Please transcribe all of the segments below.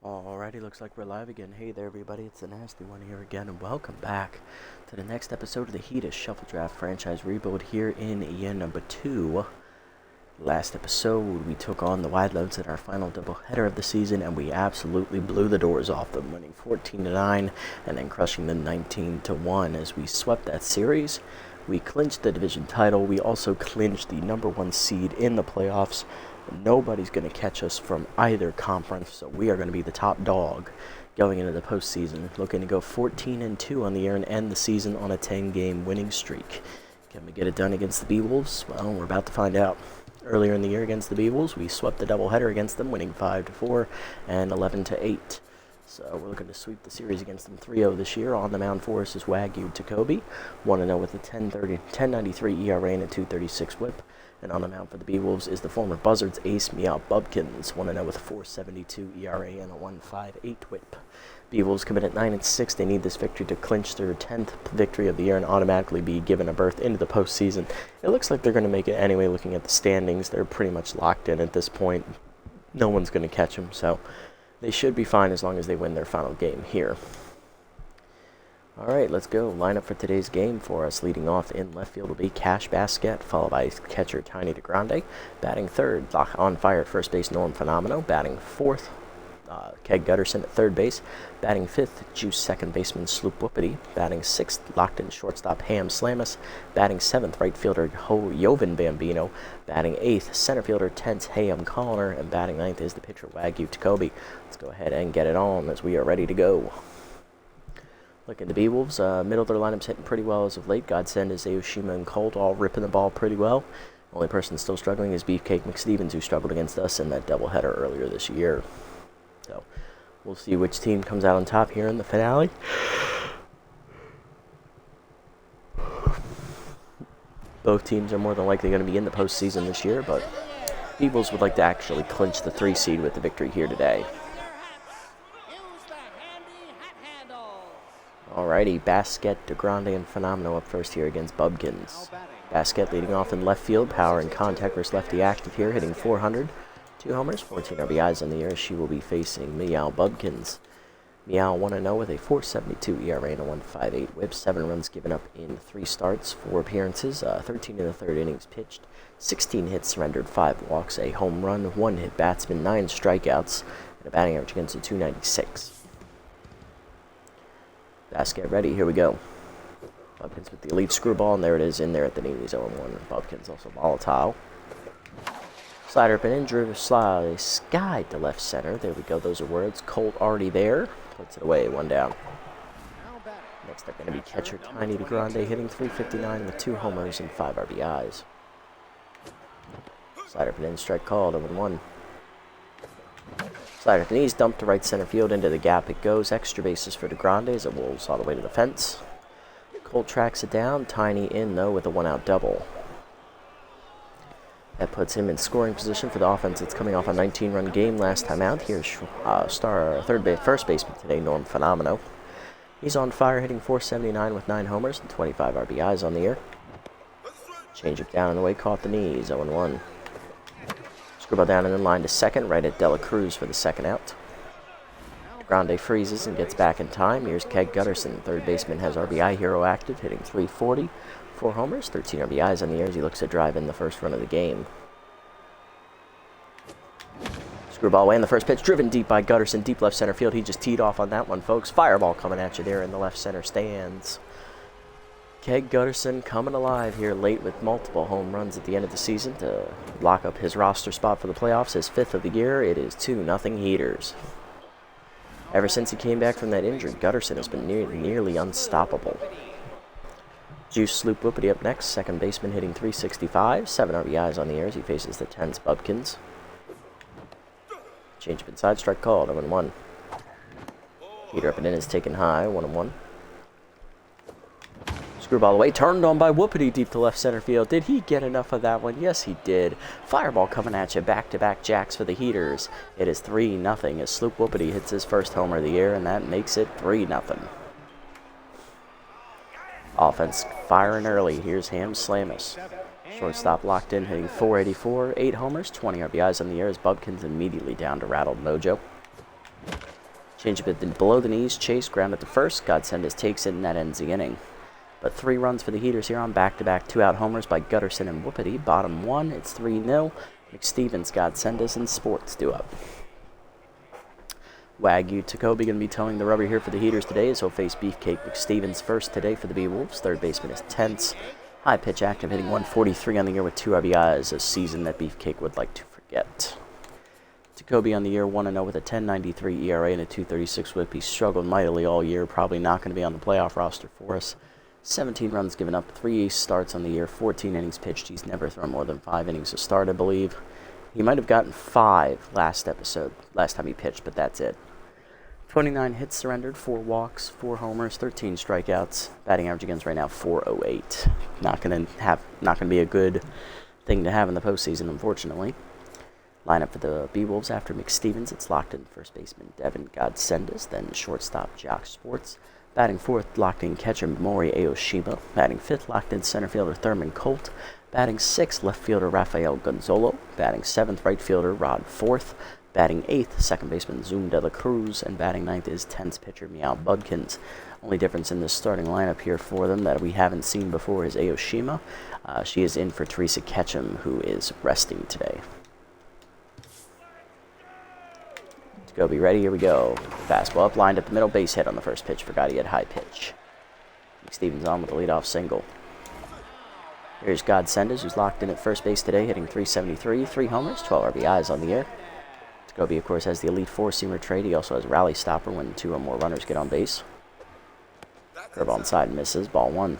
Alrighty, looks like we're live again. Hey there, everybody. It's the Nasty One here again, and welcome back to the next episode of the Heat Shuffle Draft franchise rebuild here in year number 2. Last episode, we took on the Wide Loads in our final doubleheader of the season, and we absolutely blew the doors off them, winning 14-9 and then crushing them 19-1 as we swept that series. We clinched the division title. We also clinched the number 1 seed in the playoffs. Nobody's going to catch us from either conference, so we are going to be the top dog going into the postseason, looking to go 14-2 on the year and end the season on a 10-game winning streak. Can we get it done against the Beewolves? Well, we're about to find out. Earlier in the year against the Beewolves, we swept the doubleheader against them, winning 5-4 and 11-8. So we're looking to sweep the series against them 3-0 this year. On the mound for us is Wagyu Takobi, 1-0 with a 10.93 ERA and a 2.36 WHIP. And on the mound for the Beewolves is the former Buzzards ace Meow Bubkins, 1-0 with a 4.72 ERA and a 1.58 WHIP. Beewolves come in at 9-6. They need this victory to clinch their 10th victory of the year and automatically be given a berth into the postseason. It looks like they're going to make it anyway. Looking at the standings, they're pretty much locked in at this point. No one's going to catch them, so they should be fine as long as they win their final game here. Alright, let's go. Lineup for today's game for us. Leading off in left field will be Cash Basket, followed by catcher Tiny DeGrande. Batting third, on fire at first base, Norm Phenomeno. Batting fourth, Keg Gutterson at third base. Batting fifth, Juice second baseman Sloop Whoopity. Batting sixth, locked in shortstop Ham Slamus. Batting seventh, right fielder Jovan Bambino. Batting eighth, center fielder Tense Hayam Colliner. And batting ninth is the pitcher Wagyu Takobi. Let's go ahead and get it on as we are ready to go. Look at the Beewolves. Middle of their lineup's hitting pretty well as of late. Godsend is Aoshima and Colt, all ripping the ball pretty well. Only person still struggling is Beefcake McStevens, who struggled against us in that doubleheader earlier this year. So we'll see which team comes out on top here in the finale. Both teams are more than likely going to be in the postseason this year, but Beewolves would like to actually clinch the 3 seed with the victory here today. Alrighty, Basket, DeGrande, and Phenomeno up first here against Bubkins. Basket leading off in left field, power and contact versus lefty active here, hitting 400. 2 homers, 14 RBIs on the year. She will be facing Meow Bubkins. Meow 1-0 with a 4.72 ERA and a 1.58 WHIP. 7 runs given up in 3 starts, 4 appearances, 13 in the third innings pitched, 16 hits surrendered, 5 walks, a home run, 1 hit batsman, 9 strikeouts, and a batting average against a 296. Basket ready, here we go. Bubkins with the elite screwball, and there it is in there at the knees, 0-1. Bubkins also volatile. Slider up and in, drew slide, skied to left center. There we go, those are words. Colt already there, puts it away, 1 down. Next up going to be catcher Tiny DeGrande, hitting 359 with 2 homers and 5 RBIs. Slider up and in, strike called, 0-1. Slider at the knees, dumped to right center field, into the gap it goes. Extra bases for DeGrande as it rolls all the way to the fence. Colt tracks it down. Tiny in, though, with a 1-out double. That puts him in scoring position for the offense that's coming off a 19-run game last time out. Here's first baseman today, Norm Phenomeno. He's on fire, hitting 479 with 9 homers and 25 RBIs on the year. Change up down and away, caught the knees, 0-1. Screwball down and in line to second, right at Dela Cruz for the 2nd out. DeGrande freezes and gets back in time. Here's Keg Gutterson, third baseman, has RBI hero active, hitting 340, 4 homers, 13 RBIs on the year as he looks to drive in the first run of the game. Screwball away in the first pitch, driven deep by Gutterson, deep left center field. He just teed off on that one, folks. Fireball coming at you there in the left center stands. Keg Gutterson coming alive here late with multiple home runs at the end of the season to lock up his roster spot for the playoffs, his 5th of the year. It is 2-0 Heaters. Ever since he came back from that injury, Gutterson has been nearly unstoppable. Juice Sloop Whoopity up next, second baseman, hitting 365, 7 RBIs on the year as he faces the Tense Bubkins. Change up inside, strike called, 0-1. Heater up and in is taken high, 1-1. Screwball away, turned on by Whoopity deep to left center field. Did he get enough of that one? Yes, he did. Fireball coming at you, back-to-back jacks for the Heaters. It is 3-0 as Sloop Whoopity hits his first homer of the year, and that makes it 3-0. Offense firing early. Here's Ham Slamus. Shortstop locked in, hitting 484, 8 homers, 20 RBIs on the year as Bubkins immediately down to rattled mojo. Change a bit below the knees, chase, ground at the first. Godsendis takes it, and that ends the inning. But 3 runs for the Heaters here on back-to-back 2-out homers by Gutterson and Whoopity. Bottom 1, it's 3-0. McStevens, Godsendis, and Sports do up. Wagyu Tacoby going to be towing the rubber here for the Heaters today as he'll face Beefcake McStevens first today for the Beewolves. Third baseman is Tense. High pitch active, hitting 143 on the year with 2 RBIs, a season that Beefcake would like to forget. Tacoby on the year 1-0 with a 10.93 ERA and a 2.36 whip. He struggled mightily all year, probably not going to be on the playoff roster for us. 17 runs given up, 3 starts on the year, 14 innings pitched. He's never thrown more than 5 innings a start, I believe. He might have gotten 5 last time he pitched, but that's it. 29 hits surrendered, 4 walks, 4 homers, 13 strikeouts. Batting average against right now, .408. Not gonna be a good thing to have in the postseason, unfortunately. Lineup for the Beewolves after McStevens. It's locked in first baseman Devin Godsendis, then shortstop Jock Sports. Batting fourth, locked in catcher Mori Aoshima. Batting fifth, locked in center fielder Thurman Colt. Batting sixth, left fielder Rafael Gonzalo. Batting seventh, right fielder Rod Forth. Batting eighth, second baseman Zoom de la Cruz. And batting ninth is tenth pitcher Meow Budkins. Only difference in this starting lineup here for them that we haven't seen before is Aoshima. She is in for Teresa Ketchum, who is resting today. Go be ready, here we go. Fastball up, lined up the middle, base hit on the first pitch. Forgot he had high pitch. McStevens on with a leadoff single. Here's Godsendis, who's locked in at first base today, hitting .373, 3 homers, 12 RBIs on the year. Scobie, of course, has the elite 4-seamer trait. He also has rally stopper when 2 or more runners get on base. Curveball inside misses, ball 1.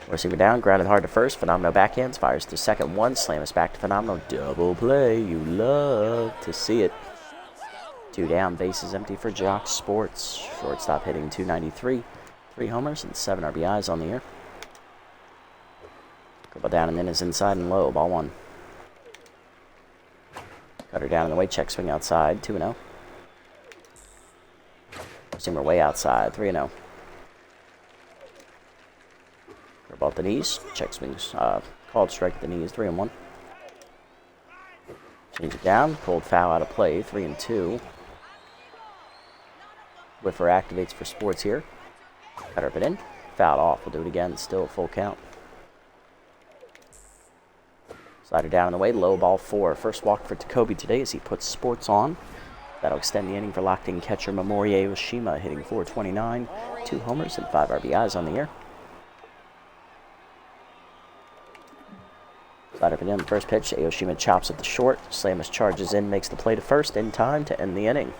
Receiver down, grounded hard to first. Phenomenal backhands, fires to second, 1. Slam us back to Phenomenal. Double play, you love to see it. 2 down, bases empty for Jock Sports. Shortstop hitting .293, 3 homers and 7 RBIs on the year. Curveball down and in is inside and low, ball 1. Cutter down in the way, check swing outside, 2-0. Receiver way outside, 3-0. Curveball at the knees, check swings, called strike at the knees, 3-1. Change it down, pulled foul out of play, 3-2. Whiffer activates for Sports here. Cutter up it in, fouled off, we'll do it again, still a full count. Slider down in the way, low ball 4. First walk for Tacoby today as he puts Sports on. That'll extend the inning for locked-in catcher Mamori Aoshima, hitting .429, 2 homers and 5 RBIs on the year. Slider for him, first pitch, Aoshima chops at the short. Slamus charges in, makes the play to first in time to end the inning.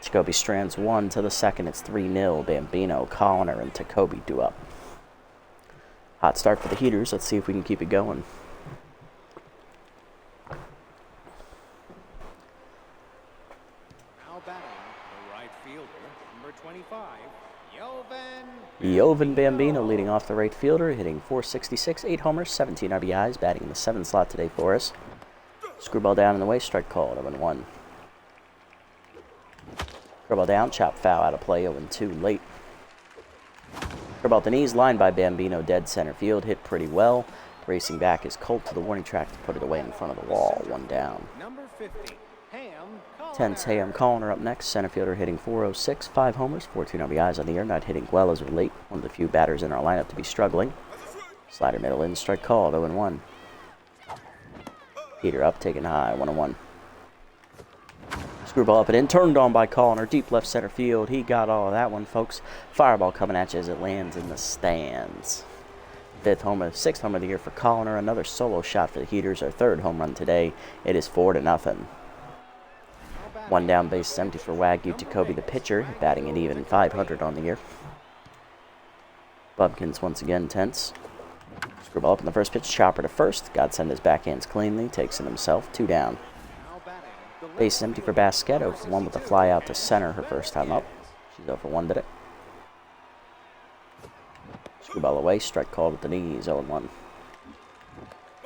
Tacoby strands 1 to the second. It's 3-0. Bambino, Colliner, and Tacoby do up. Hot start for the Heaters. Let's see if we can keep it going. Now batting, the right fielder, number 25, Jovan Bambino leading off the right fielder, hitting .466, 8 homers, 17 RBIs, batting in the 7th slot today for us. Screwball down in the way, strike called, 0-1. Curveball down, chop foul out of play, 0-2 late. Curveball at the knees, lined by Bambino, dead center field, hit pretty well. Racing back is Colt to the warning track to put it away in front of the wall, 1 down. number 50, Tense Ham Colliner up next, center fielder hitting .406, 5 homers, 14 RBIs on the year, not hitting well as of late. One of the few batters in our lineup to be struggling. Slider middle in, strike called, 0-1. Peter up, taken high, 1-1. Screwball up and in, turned on by Colliner, deep left center field. He got all of that one, folks. Fireball coming at you as it lands in the stands. 5th homer, 6th homer of the year for Colliner. Another solo shot for the Heaters, our 3rd home run today. It is 4-0. 1 down, base is empty for Wagyu Tacoby, the pitcher, batting at even 500 on the year. Bubkins once again tense. Screwball up in the first pitch, chopper to first. Godsendis backhands cleanly, takes it himself, 2 down. Base is empty for Basquetto, 1 with a fly out to center her first time up. She's 0-1 today. Screwball away, strike called at the knees, 0-1.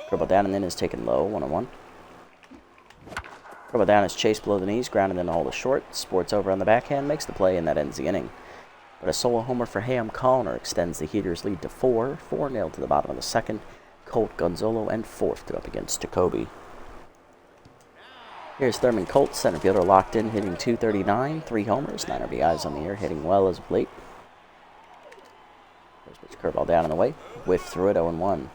Curveball down and in is taken low, 1-1. Curveball down is chased below the knees, grounded in the hole to short. Sports over on the backhand, makes the play, and that ends the inning. But a solo homer for Ham Colliner extends the Heaters' lead to 4. 4-0 to the bottom of the 2nd. Colt, Gonzalo, and Forth to up against Tacoby. Here's Thurman Colts, center fielder locked in, hitting .239, 3 homers, 9 RBIs on the year, hitting well as of late. First pitch curveball down and away, whiff through it, 0-1.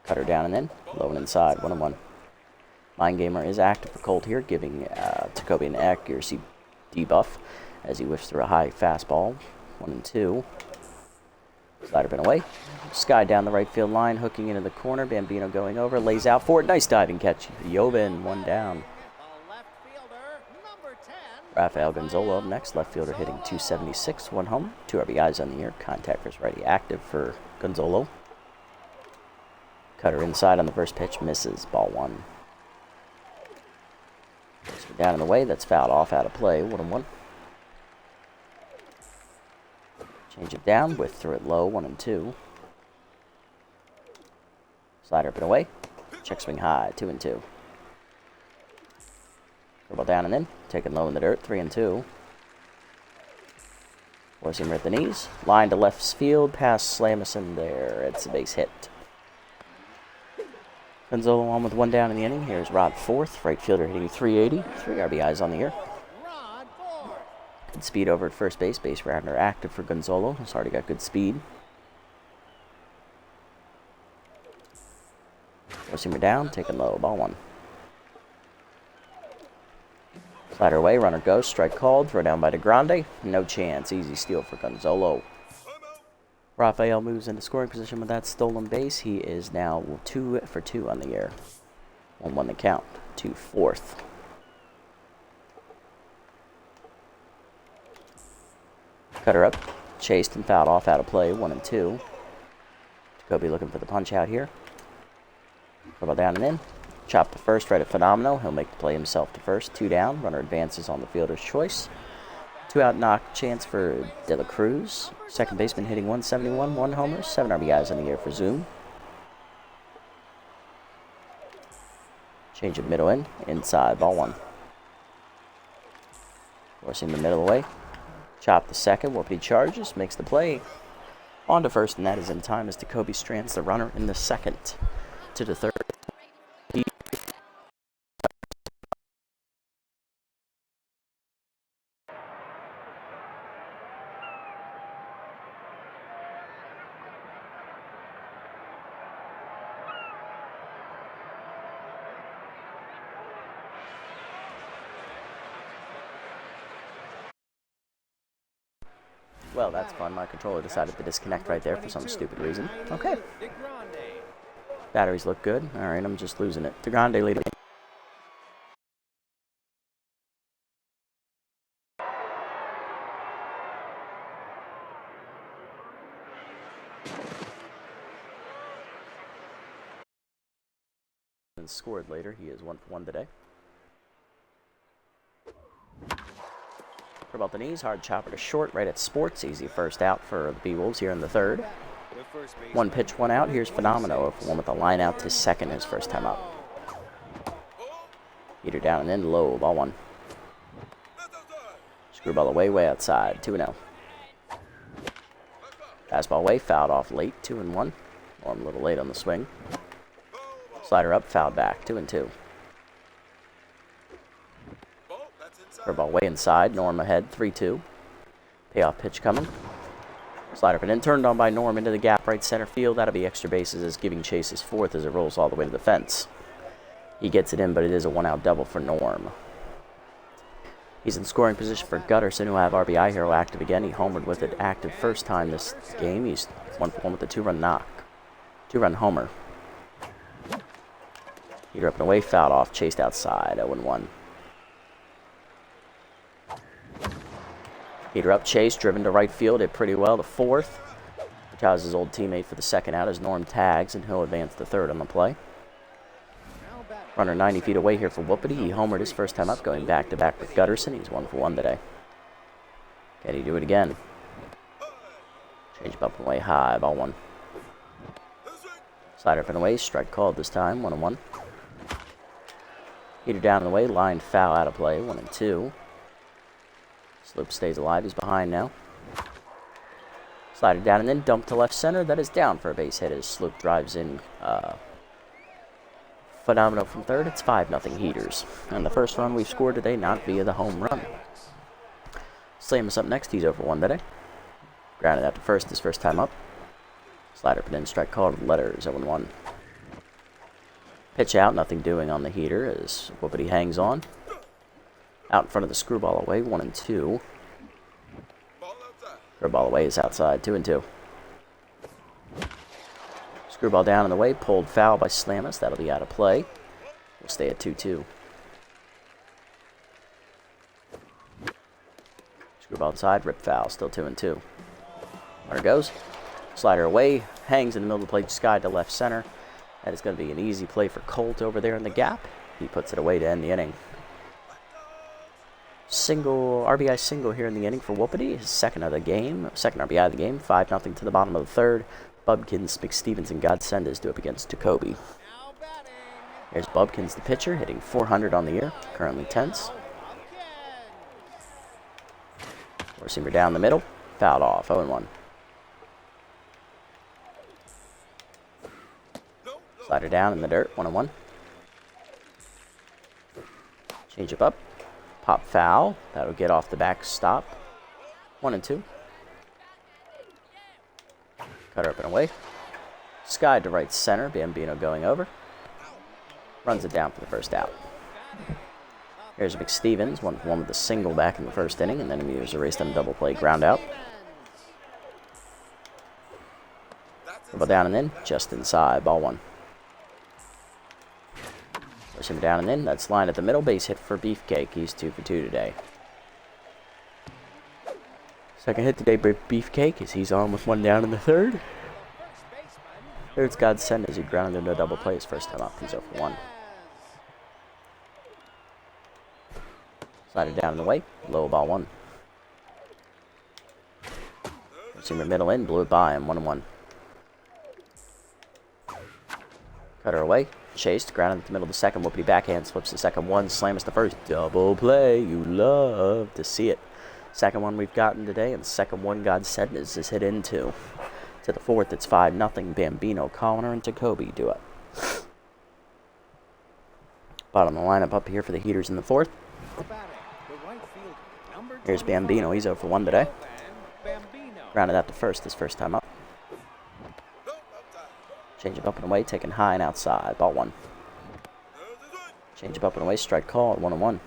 Cutter down and in, low and inside, 1-1. Mind Gamer is active for Colt here, giving Jacoby an accuracy debuff as he whiffs through a high fastball, 1-2. Slider been away. Sky down the right field line, hooking into the corner. Bambino going over, lays out for it. Nice diving catch. Yobin, 1 down. Rafael Gonzalo up next. Left fielder hitting .276, 1 homer, 2 RBIs on the year. Contact first righty active for Gonzalo. Cutter inside on the first pitch, misses, ball 1. Down in the way, that's fouled off out of play, 1-1. Change it down, whiff through it low, 1-2. Slider up and away. Check swing high, 2-2. Curveball down and in, taken low in the dirt, 3-2. Forcing at the knees. Line to left field, past Slamison there. It's a base hit. Gonzalo on with 1 down in the inning. Here's Rod fourth, right fielder hitting .380, 3 RBIs on the year. Good speed over at first base. Base runner active for Gonzalo. He's already got good speed. Forcing her down, taken low, ball 1. Slider away, runner goes, strike called, throw down by DeGrande. No chance, easy steal for Gonzalo. Rafael moves into scoring position with that stolen base. He is now 2 for 2 on the year. 1-1 the count to fourth. Cutter up, chased and fouled off out of play, 1-2. Jacoby looking for the punch out here. Curveball down and in. Chop to first, right at Phenomenal. He'll make the play himself to first. 2 down. Runner advances on the fielder's choice. 2 out knock chance for De La Cruz. Second baseman hitting .171, 1 homer, 7 RBIs on the year for Zoom. Change of middle in, inside, ball 1. Forcing the middle away. Chop the second, Whoopity charges, makes the play. On to first, and that is in time as Jacoby strands the runner in the second to the third. Well, that's fun. My controller decided to disconnect right there for some stupid reason. Okay. Batteries look good. All right, I'm just losing it. DeGrande leading. And scored later. He is 1 for 1 today. About the knees, hard chopper to short, right at Sports. Easy first out for the Beewolves here in the third. 1 pitch, 1 out. Here's Phenomenal, one with a line out to second his first time up. Heater down and in, low, ball 1. Screwball away, way outside, 2-0. Fastball away, fouled off late, 2-1. Or I'm a little late on the swing. Slider up, fouled back, 2-2. Curveball way inside. Norm ahead, 3-2. Payoff pitch coming. Slider up and in, turned on by Norm into the gap right center field. That'll be extra bases as giving chase his fourth as it rolls all the way to the fence. He gets it in, but it is a 1-out double for Norm. He's in scoring position for Gutterson, who have RBI hero active again. He homered with it active first time this game. He's 1 for 1 with a 2-run knock. 2-run homer. Heater up and away, fouled off, chased outside, 0-1. Heater up, chase, driven to right field, hit pretty well to fourth. Which has his old teammate for the second out as Norm tags, and he'll advance to third on the play. Runner 90 feet away here for Whoopity. He homered his first time up, going back-to-back with Gutterson. He's 1 for 1 today. Can he do it again? Change up and away high, ball 1. Slider up and away, strike called this time, 1-1. Heater down and away, line foul out of play, 1-2. Sloop stays alive, he's behind now. Slider down and then dump to left center. That is down for a base hit as Sloop drives in Phenomenal from third. It's 5-0 Heaters. And the first run we've scored today, not via the home run. Slam is up next. He's over 1 today. Grounded out to first his first time up. Slider put in, strike called, letters 0-1. Pitch out, nothing doing on the heater as Whoopity hangs on. Out in front of the screwball away, 1-2. Screwball away is outside, 2-2. Screwball down in the way, pulled foul by Slamus. That'll be out of play. We'll stay at 2-2. Screwball inside, rip foul, still 2-2. There it goes. Slider away, hangs in the middle of the plate, sky to left center. That is going to be an easy play for Colt over there in the gap. He puts it away to end the inning. RBI single here in the inning for Whoopity. His second RBI of the game. 5-0 to the bottom of the third. Bubkins, McStevens, and Godsend do up against Jacoby. Here's Bubkins, the pitcher, hitting 400 on the year. Currently tense. Four-seamer down the middle. Fouled off, 0-1. Slider down in the dirt, 1-1. Change it up. Pop foul. That'll get off the backstop. 1-2. Cutter up and away. Sky to right center. Bambino going over. Runs it down for the first out. Here's McStevens, 1-1 with a single back in the first inning, and then he was erased on a double play ground out. Dribble down and in, just inside, ball 1. Push him down and in. That's line at the middle. Base hit for Beefcake. He's 2 for 2 today. Second hit today by Beefcake as he's on with 1 down in the third. Third's Godsend as he grounded into a double play his first time up. He's 0 for 1. Slider down in the way. Low ball 1. Receiver middle in. Blew it by him. 1-1. Cutter away. Chased, grounded at the middle of the second. Whoopity backhand, slips the second one, slams the first. Double play, you love to see it. Second one we've gotten today, and the second one Godsend is hit into. To the fourth, it's 5-0. Bambino, Colliner, and Jacoby do it. Bottom of the lineup up here for the Heaters in the fourth. Here's Bambino, he's 0 for 1 today. Grounded out to first his first time up. Change it up and away, taken high and outside. Ball 1. Change it up and away, strike call at 1-1.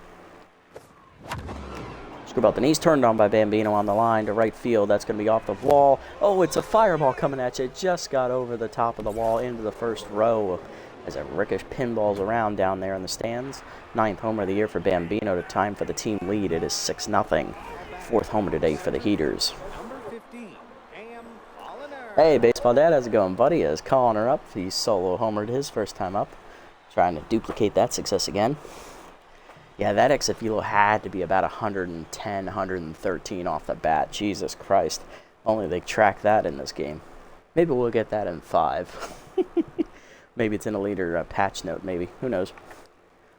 Screwball the knees, turned on by Bambino on the line to right field. That's going to be off the wall. Oh, it's a fireball coming at you. It just got over the top of the wall into the first row as it ricochet pinballs around down there in the stands. 9th homer of the year for Bambino to time for the team lead. It is 6-0. 4th homer today for the Heaters. Hey, Baseball Dad, how's it going, buddy? As Colliner up, he solo homered his first time up. Trying to duplicate that success again. Yeah, that exit velo had to be about 110, 113 off the bat. Jesus Christ. Only they track that in this game. Maybe we'll get that in 5. Maybe it's in a later patch note, maybe. Who knows?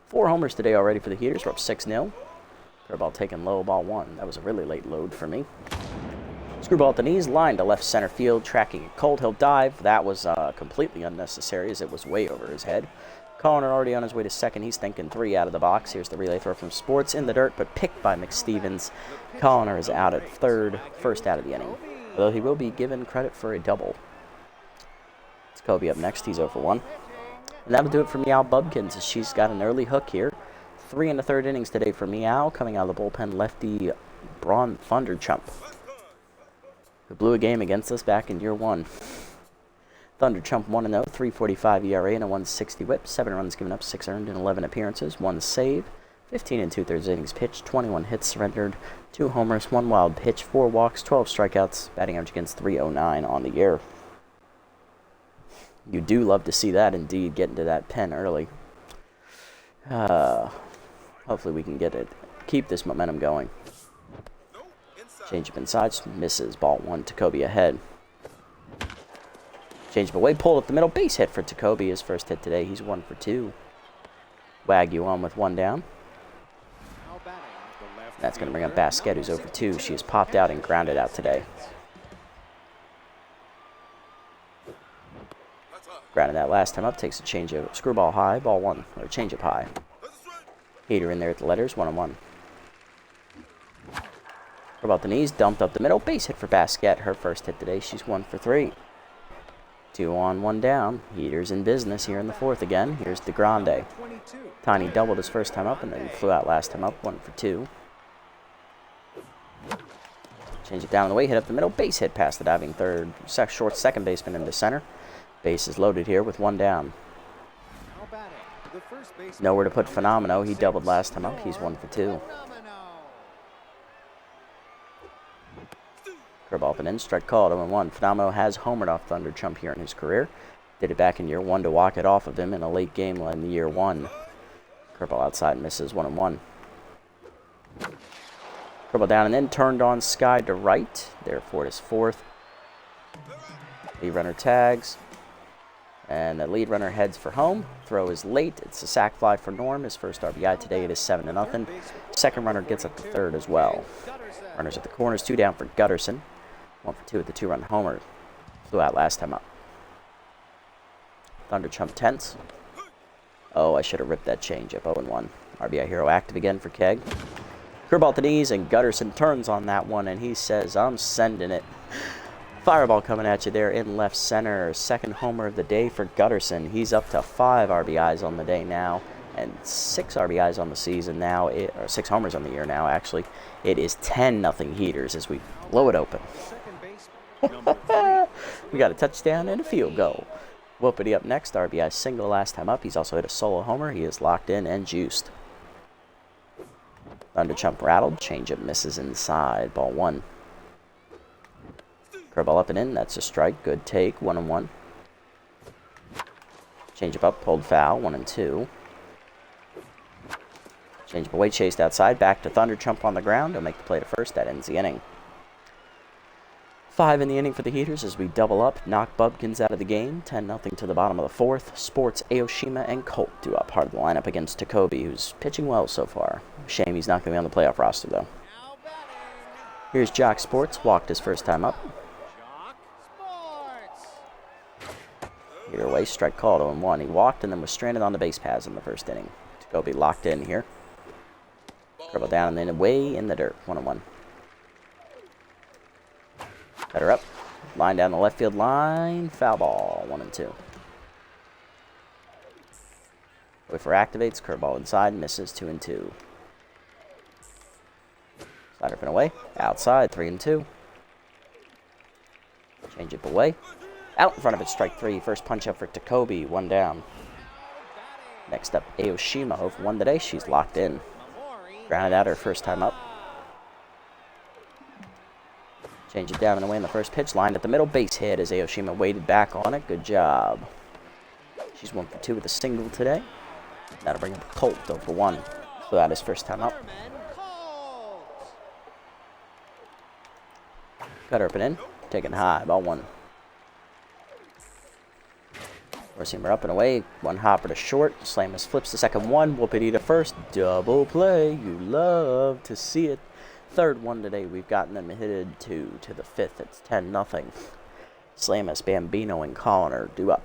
4 homers today already for the Heaters. We're up 6-0. Curveball taken low, ball 1. That was a really late load for me. Screwball at the knees, line to left center field, tracking it cold. He'll dive. That was completely unnecessary as it was way over his head. Colliner already on his way to second. He's thinking 3 out of the box. Here's the relay throw from Sports in the dirt, but picked by McStevens. Colliner is out at third, first out of the inning. Although he will be given credit for a double. It's Kobe up next. He's 0 for 1. And that'll do it for Meow Bubkins as she's got an early hook here. 3 in the third innings today for Meow, coming out of the bullpen lefty Braun Thunderchump, who blew a game against us back in year 1. Thunderchump 1-0, 3.45 ERA and a 160 whip, 7 runs given up, 6 earned in 11 appearances, 1 save, 15 2/3 innings pitched, 21 hits surrendered, 2 homers, 1 wild pitch, 4 walks, 12 strikeouts, batting average against .309 on the year. You do love to see that, indeed, get into that pen early. Hopefully we can get it, keep this momentum going. Change up inside, misses, ball 1, Jacoby ahead. Change up away, pulled up the middle, base hit for Jacoby, his first hit today. He's 1 for 2. Wagyu on with 1 down. That's going to bring up Basquet, who's 0 for 2. She has popped out and grounded out today. Grounded that last time up, takes a change of screwball high, ball 1, or change up high. Heater in there at the letters, 1-1. About the knees, dumped up the middle, base hit for Basquette. Her first hit today, she's 1 for 3. 2 on, 1 down. Heater's in business here in the 4th again. Here's DeGrande. Tiny doubled his first time up and then flew out last time up, 1 for 2. Change it down the way, hit up the middle, base hit past the diving short second baseman into center. Base is loaded here with 1 down. Nowhere to put Phenomeno. He doubled last time up. He's 1 for 2. Curveball up and in, strike called, 0-1. Phenomeno has homered off Thunder Chump here in his career. Did it back in year 1 to walk it off of him in a late game in the year 1. Curveball outside misses, 1-1. Curveball down and in, turned on Sky to right. Therefore, it is 4th. Lead runner tags. And the lead runner heads for home. Throw is late. It's a sac fly for Norm. His first RBI today. It is 7-0. Second runner gets up to third as well. Runners at the corners. 2 down for Gutterson. 1 for 2 at the 2-run homer. Flew out last time up. Thunder Chump tense. Oh, I should have ripped that changeup. 0-1. RBI hero active again for Keg. Curveball to knees, and Gutterson turns on that one, and he says, I'm sending it. Fireball coming at you there in left center. Second homer of the day for Gutterson. He's up to 5 RBIs on the day now, and 6 RBIs on the season now, or 6 homers on the year now, actually. It is 10-0 Heaters as we blow it open. We got a touchdown and a field goal. Whoopity up next, RBI single last time up. He's also hit a solo homer. He is locked in and juiced. Thunder Chump rattled, changeup misses inside, ball 1. Curveball up and in, that's a strike, good take, 1-1. Changeup up, pulled foul, 1-2. Changeup away, chased outside, back to Thunder Chump on the ground. He'll make the play to first, that ends the inning. 5 in the inning for the Heaters as we double up, knock Bubkins out of the game, 10-0 to the bottom of the 4th. Sports, Aoshima, and Colt do up part of the lineup against Takobi, who's pitching well so far. Shame he's not going to be on the playoff roster, though. Here's Jock Sports, walked his first time up. Either way, strike called, 0-1. He walked and then was stranded on the base paths in the first inning. Takobi locked in here. Curveball down and then away in the dirt, 1-1. Cutter up, line down the left field line, foul ball, 1-2. Wait for activates, curveball inside, misses, 2-2. Slider up and away, outside, 3-2. Change it away, out in front of it, strike 3. First punch up for Takobi, 1 down. Next up, Aoshima, 0 for 1 today, she's locked in. Grounded out her first time up. Change it down and away in the first pitch. Lined at the middle. Base hit as Aoshima waited back on it. Good job. She's 1 for 2 with a single today. That'll bring up Colt 0 for 1. So that is first time up. Cutter up and in. Taken high. Ball 1. Four-seamer up and away. 1 hopper to short. Slamus flips the second one. Whoopity to first. Double play. You love to see it. Third one today, we've gotten them hitted to the 5th. It's 10-0. Slamus, Bambino, and Colliner do up.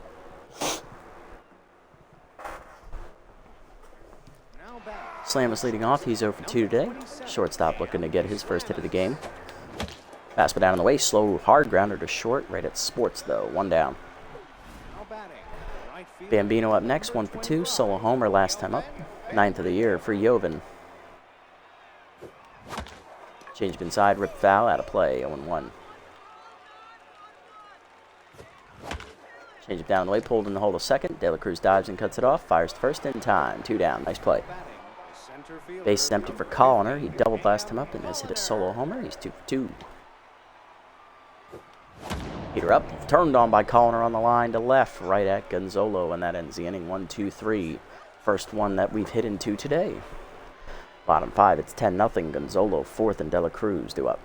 Slamus leading off. He's 0 for 2 today. Shortstop looking to get his first hit of the game. Fastball down on the way. Slow, hard grounder to short. Right at Sports, though. 1 down. Bambino up next. 1 for 2. Solo homer last time up. 9th of the year for Jovan. Changed inside, ripped foul, out of play, 0-1. Change it down the way, pulled in the hole to second. De La Cruz dives and cuts it off, fires to first in time. 2 down, nice play. Base is empty for Colliner. He doubled last time up and has hit a solo homer. He's 2 for 2. Heater up, turned on by Colliner on the line to left, right at Gonzalo, and that ends the inning. 1-2-3. First one that we've hit into today. Bottom 5, it's 10-0. Gonzalo 4th and De La Cruz do up.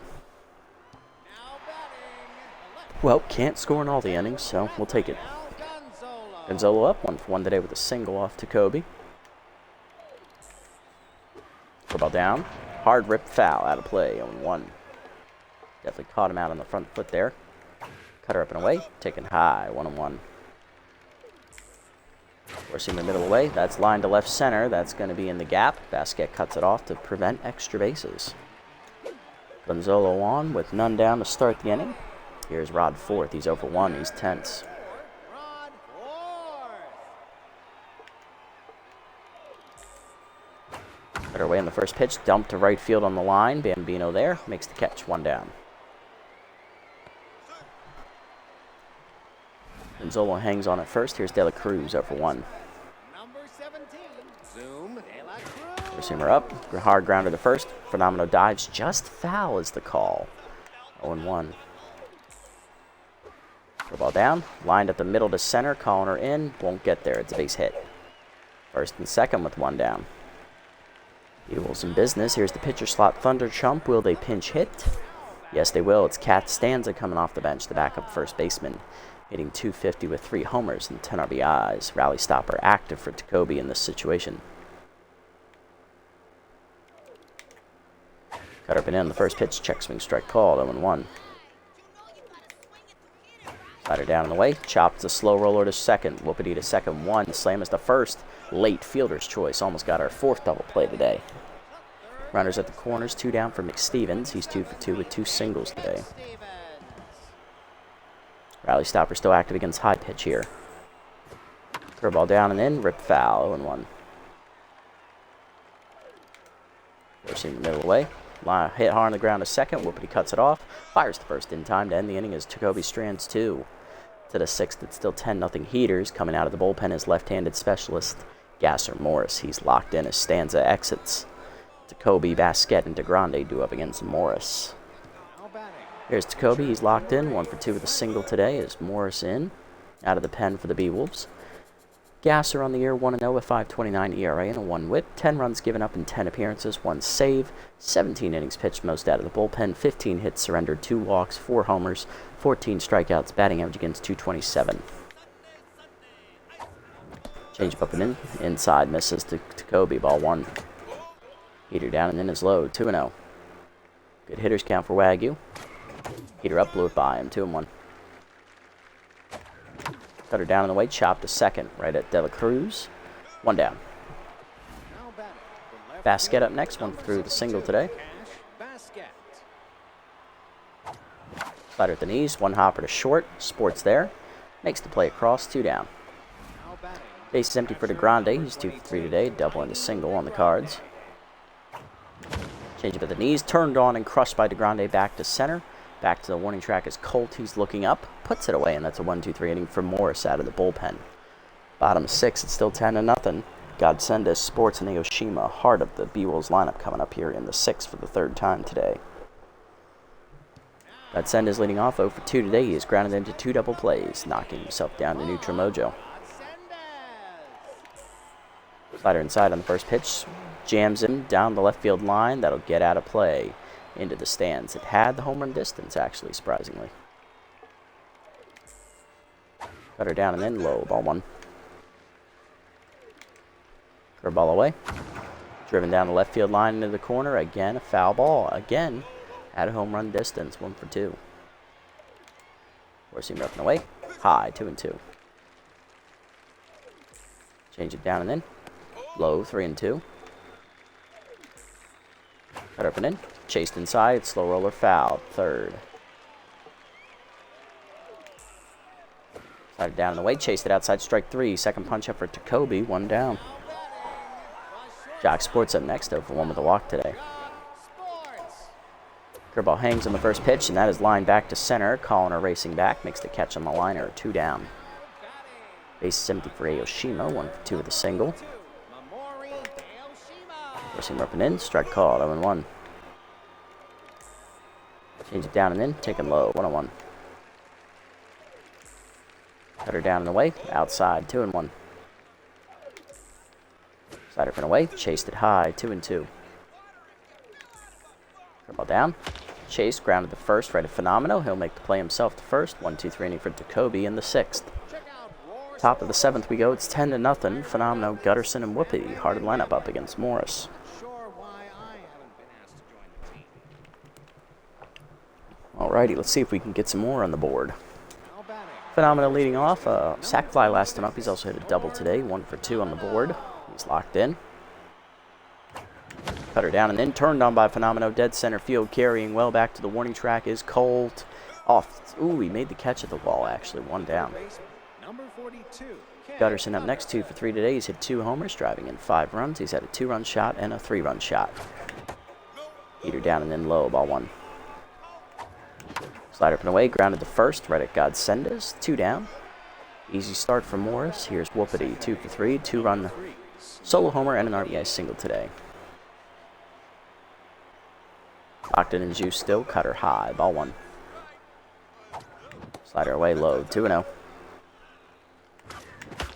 Well, can't score in all the innings, so we'll take it. Gonzalo up, 1 for 1 today with a single off Takobi. Ball down, hard rip foul, out of play, 0-1. Definitely caught him out on the front foot there. Cutter up and away, taken high, 1-1. Forcing the middle away. That's line to left center. That's going to be in the gap. Basquet cuts it off to prevent extra bases. Gonzalo on with none down to start the inning. Here's Rod fourth. He's over 1. He's tense. Rod fourth. Better away on the first pitch. Dump to right field on the line. Bambino there. Makes the catch. 1 down. Gonzalo hangs on at first. Here's De La Cruz over 1. Number 17. Zoom. De La Cruz. Receiver up. Hard grounder to first. Phenomenal dives. Just foul is the call. 0-1. Throw ball down. Lined up the middle to center. Calling her in. Won't get there. It's a base hit. First and second with 1 down. Beewolves in business. Here's the pitcher slot Thunder Chump. Will they pinch hit? Yes, they will. It's Cat Stanza coming off the bench, the backup first baseman. Hitting .250 with 3 homers and 10 RBIs. Rally stopper active for Jacoby in this situation. Cut up and in the first pitch. Check swing strike called. 0-1. Slider down in the way. Chops the slow roller to second. Whoopity to second. 1. Slam is the first. Late fielder's choice. Almost got our 4th double play today. Runners at the corners. 2 down for McStevens. He's 2 for 2 with 2 singles today. Rally stopper still active against high pitch here. Curveball down and in. Rip foul. 0-1. Forcing the middle away. Hit hard on the ground to second. Whoopity cuts it off. Fires the first in time to end the inning as Jacoby Strands 2. To the 6th, it's still 10-0 Heaters. Coming out of the bullpen is left-handed specialist Gasser Morris. He's locked in as Stanza exits. Jacoby, Basquet, and DeGrande do up against Morris. Here's Jacoby. He's locked in. 1 for 2 with a single today as Morris in. Out of the pen for the Beewolves. Gasser on the year 1-0 with 5.29 ERA and a 1 whip. 10 runs given up in 10 appearances, 1 save. 17 innings pitched, most out of the bullpen. 15 hits surrendered, 2 walks, 4 homers, 14 strikeouts. Batting average against .227. Change up and in. Inside misses to Jacoby. Ball 1. Heater down and in is low. 2-0. Good hitters count for Wagyu. Heater up, blew it by him. 2-1. Cutter down in the way, chop to second, right at De La Cruz. 1 down. Basquet up next, 1 through the single today. Slider at the knees, 1 hopper to short. Sports there. Makes the play across, 2 down. Base is empty for DeGrande. He's 2 for 3 today, double and a single on the cards. Change up at the knees, turned on and crushed by DeGrande back to center. Back to the warning track is Colt. He's looking up, puts it away, and that's a 1-2-3 inning for Morris out of the bullpen. Bottom 6, it's still 10-0. Godsendes Sports and Aoshima, heart of the Beewolves lineup, coming up here in the 6th for the 3rd time today. Godsendes leading off 0 for 2 today. He is grounded into 2 double plays, knocking himself down to neutral mojo. Slider inside on the first pitch, jams him down the left field line. That'll get out of play. Into the stands. It had the home run distance, actually, surprisingly. Cutter down and in, low, ball 1. Curveball away. Driven down the left field line into the corner. Again, a foul ball. Again, at a home run distance, 1 for 2. Forcing up and away. High, 2-2. Change it down and in. Low, 3-2. Cut up and in. Chased inside. Slow roller foul. 3rd. Slided down in the way. Chased it outside. Strike 3. Second punch up for Jacoby. 1 down. Jock Sports up next. 0 for 1 with a walk today. Curveball hangs on the first pitch, and that is lined back to center. Colliner racing back. Makes the catch on the liner. 2 down. Base is empty for Aoshima. 1 for 2 with a single. Forcing up and in. Strike called. 0-1. Change it down and in. Taken low. 1-1. Cutter down and away. Outside. 2-1. Slider from away. Chased it high. 2-2. Curveball down. Chase grounded the first. Right at Phenomenal. He'll make the play himself the first. 1-2-3 inning for Jacoby in the 6th. Top of the 7th we go. It's 10-0. Phenomenal, Gutterson, and Whoopity. Hearted lineup up against Morris. Alrighty, let's see if we can get some more on the board. Phenomena leading off. Sack fly last time up. He's also hit a double today. 1 for 2 on the board. He's locked in. Cutter down and then turned on by Phenomeno. Dead center field. Carrying well back to the warning track is Colt. Off. Ooh, he made the catch at the wall, actually. 1 down. Number 42. Gutterson up next, 2 for 3 today. He's hit 2 homers, driving in 5 runs. He's had a 2-run shot and a 3-run shot. Heater down and then low, ball 1. Slider up and away, grounded to first, right at Godsendas. 2 down. Easy start for Morris. Here's Whoopity, 2 for 3, 2-run solo homer and an RBI single today. Locked in and juice still, cutter high, ball 1. Slider away, low, 2-0.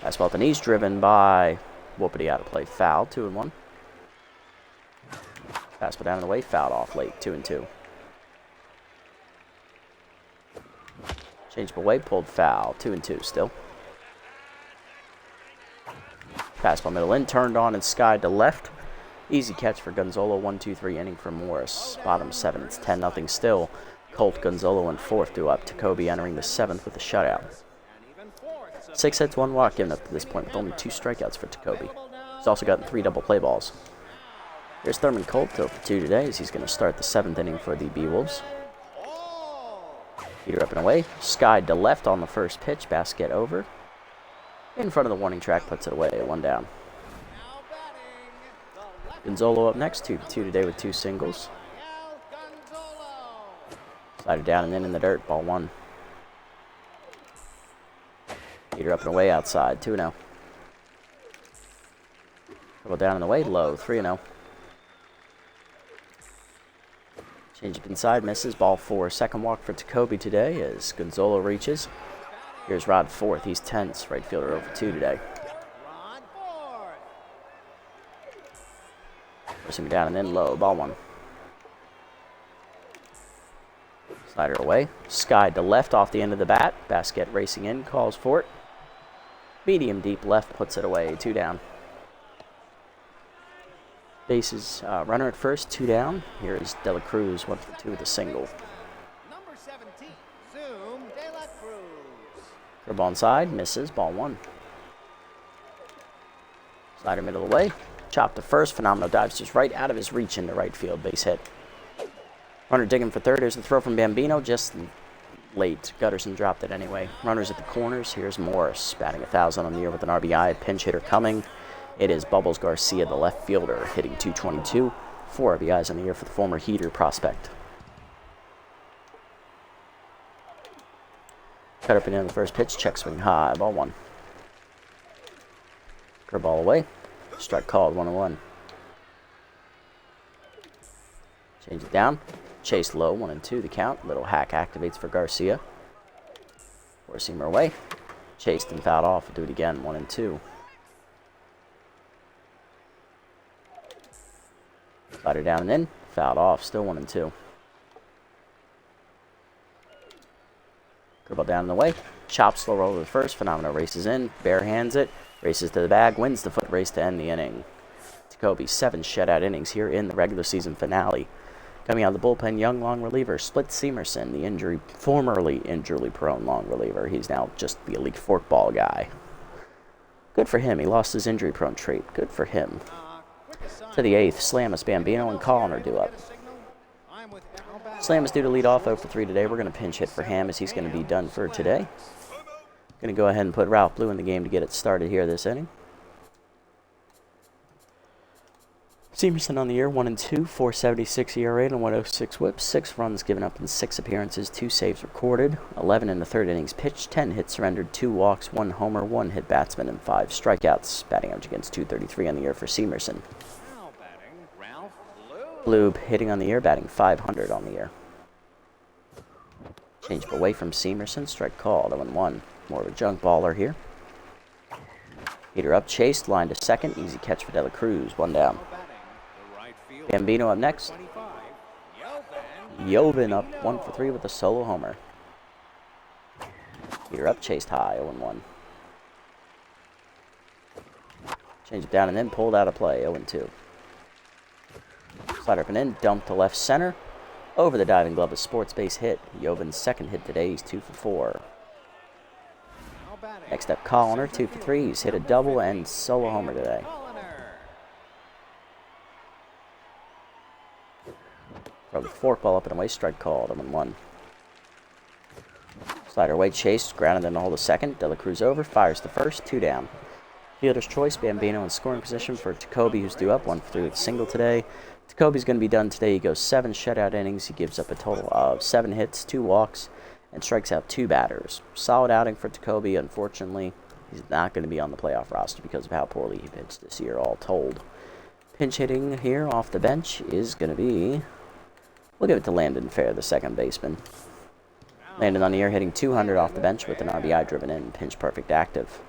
Fastball at the knees, driven by Whoopity out of play, foul, 2-1. Fastball down and away, fouled off late, 2-2. Changed away, pulled foul, 2-2 still. Fastball middle in, turned on and skied to left. Easy catch for Gonzalo, 1-2-3 inning for Morris. Bottom 7, it's 10-0 still. Colt, Gonzalo in 4th, due up. Jacoby entering the 7th with a shutout. 6 hits, 1 walk given up to this point with only 2 strikeouts for Jacoby. He's also gotten 3 double play balls. Here's Thurman Colt, 0 for 2 today as he's going to start the 7th inning for the Beewolves. Heater up and away. Skied to left on the first pitch. Basket over. In front of the warning track, puts it away. 1 down. Gonzalo up next, 2 for 2 today with 2 singles. Slider down and in the dirt. Ball 1. Heater up and away outside. 2-0. Double down and away. Low. 3-0. Change up inside, misses, ball 4. Second walk for Jacoby today as Gonzalo reaches. Here's Rod 4th, he's tense, right fielder over 2 today. Forcing him down and then low, ball 1. Slider away, skied to left off the end of the bat. Basket racing in, calls for it. Medium deep left, puts it away, 2 down. Bases, runner at first, 2 down. Here is De La Cruz, 1 for 2 with a single. Number 17. Zoom De La Cruz. Curveball inside, misses, ball 1. Slider middle away, chop to first. Phenomenal dives just right out of his reach into right field, base hit. Runner digging for third. Here's the throw from Bambino, just late. Gutterson dropped it anyway. Runners at the corners. Here's Morris, batting 1,000 on the year with an RBI. Pinch hitter coming. It is Bubbles Garcia, the left fielder, hitting 222. 4 RBIs on the year for the former Heater prospect. Cut up and in the first pitch, check swing high, ball 1. Curveball away, strike called, 1-1. Change it down, chase low, 1-2 the count. Little hack activates for Garcia. Four-seamer away, chased and fouled off. We'll do it again, 1-2. Slider down and in, fouled off, still 1-2. Curveball down and away, chop slow roll to the first. Phenomeno races in, bare hands it, races to the bag, wins the foot race to end the inning. Jacoby, 7 shutout innings here in the regular season finale. Coming out of the bullpen, young long reliever Split Seamerson, the formerly injury-prone long reliever. He's now just the elite forkball guy. Good for him. He lost his injury-prone trait. Good for him. To the 8th, Slamus, Bambino, and Collin are due up. Slamus due to lead off 0 for 3 today. We're going to pinch hit for Ham as he's going to be done for today. Going to go ahead and put Ralph Blue in the game to get it started here this inning. Seamerson on the year, 1-2, 4.76 ERA and 1.06 whip, 6 runs given up in 6 appearances, 2 saves recorded, 11 in the 3rd innings pitched, 10 hits surrendered, 2 walks, 1 homer, 1 hit batsman, and 5 strikeouts. Batting average against .233 on the year for Seamerson. Now batting, Ralph Blue hitting on the year, batting .500 on the year. Change away from Seamerson, strike called, 0-1. More of a junk baller here. Heater up, chased, line to second, easy catch for De La Cruz, 1 down. Bambino up next. Joven up 1 for 3 with a solo homer. Heater up, chased high, 0-1. Change it down and then pulled out of play, 0-2. Slider up and in, dump to left center. Over the diving glove, a sports base hit. Joven's 2nd hit today, he's 2 for 4. Next up, Colliner, 2 for 3. He's hit a double and solo homer today. Throw the forkball up and away, strike called, 0-1. Slider away, chase, grounded in the hole to second. De La Cruz over, fires the first, 2 down. Fielder's choice, Bambino in scoring position for Jacoby, who's due up 1 for 3 with a single today. Jacoby's going to be done today. He goes 7 shutout innings. He gives up a total of 7 hits, 2 walks, and strikes out 2 batters. Solid outing for Jacoby. Unfortunately, he's not going to be on the playoff roster because of how poorly he pitched this year, all told. Pinch hitting here off the bench is going to be... We'll give it to Landon Fair, the second baseman. Landon on the year hitting 200 off the bench with an RBI driven in. Pinch perfect active.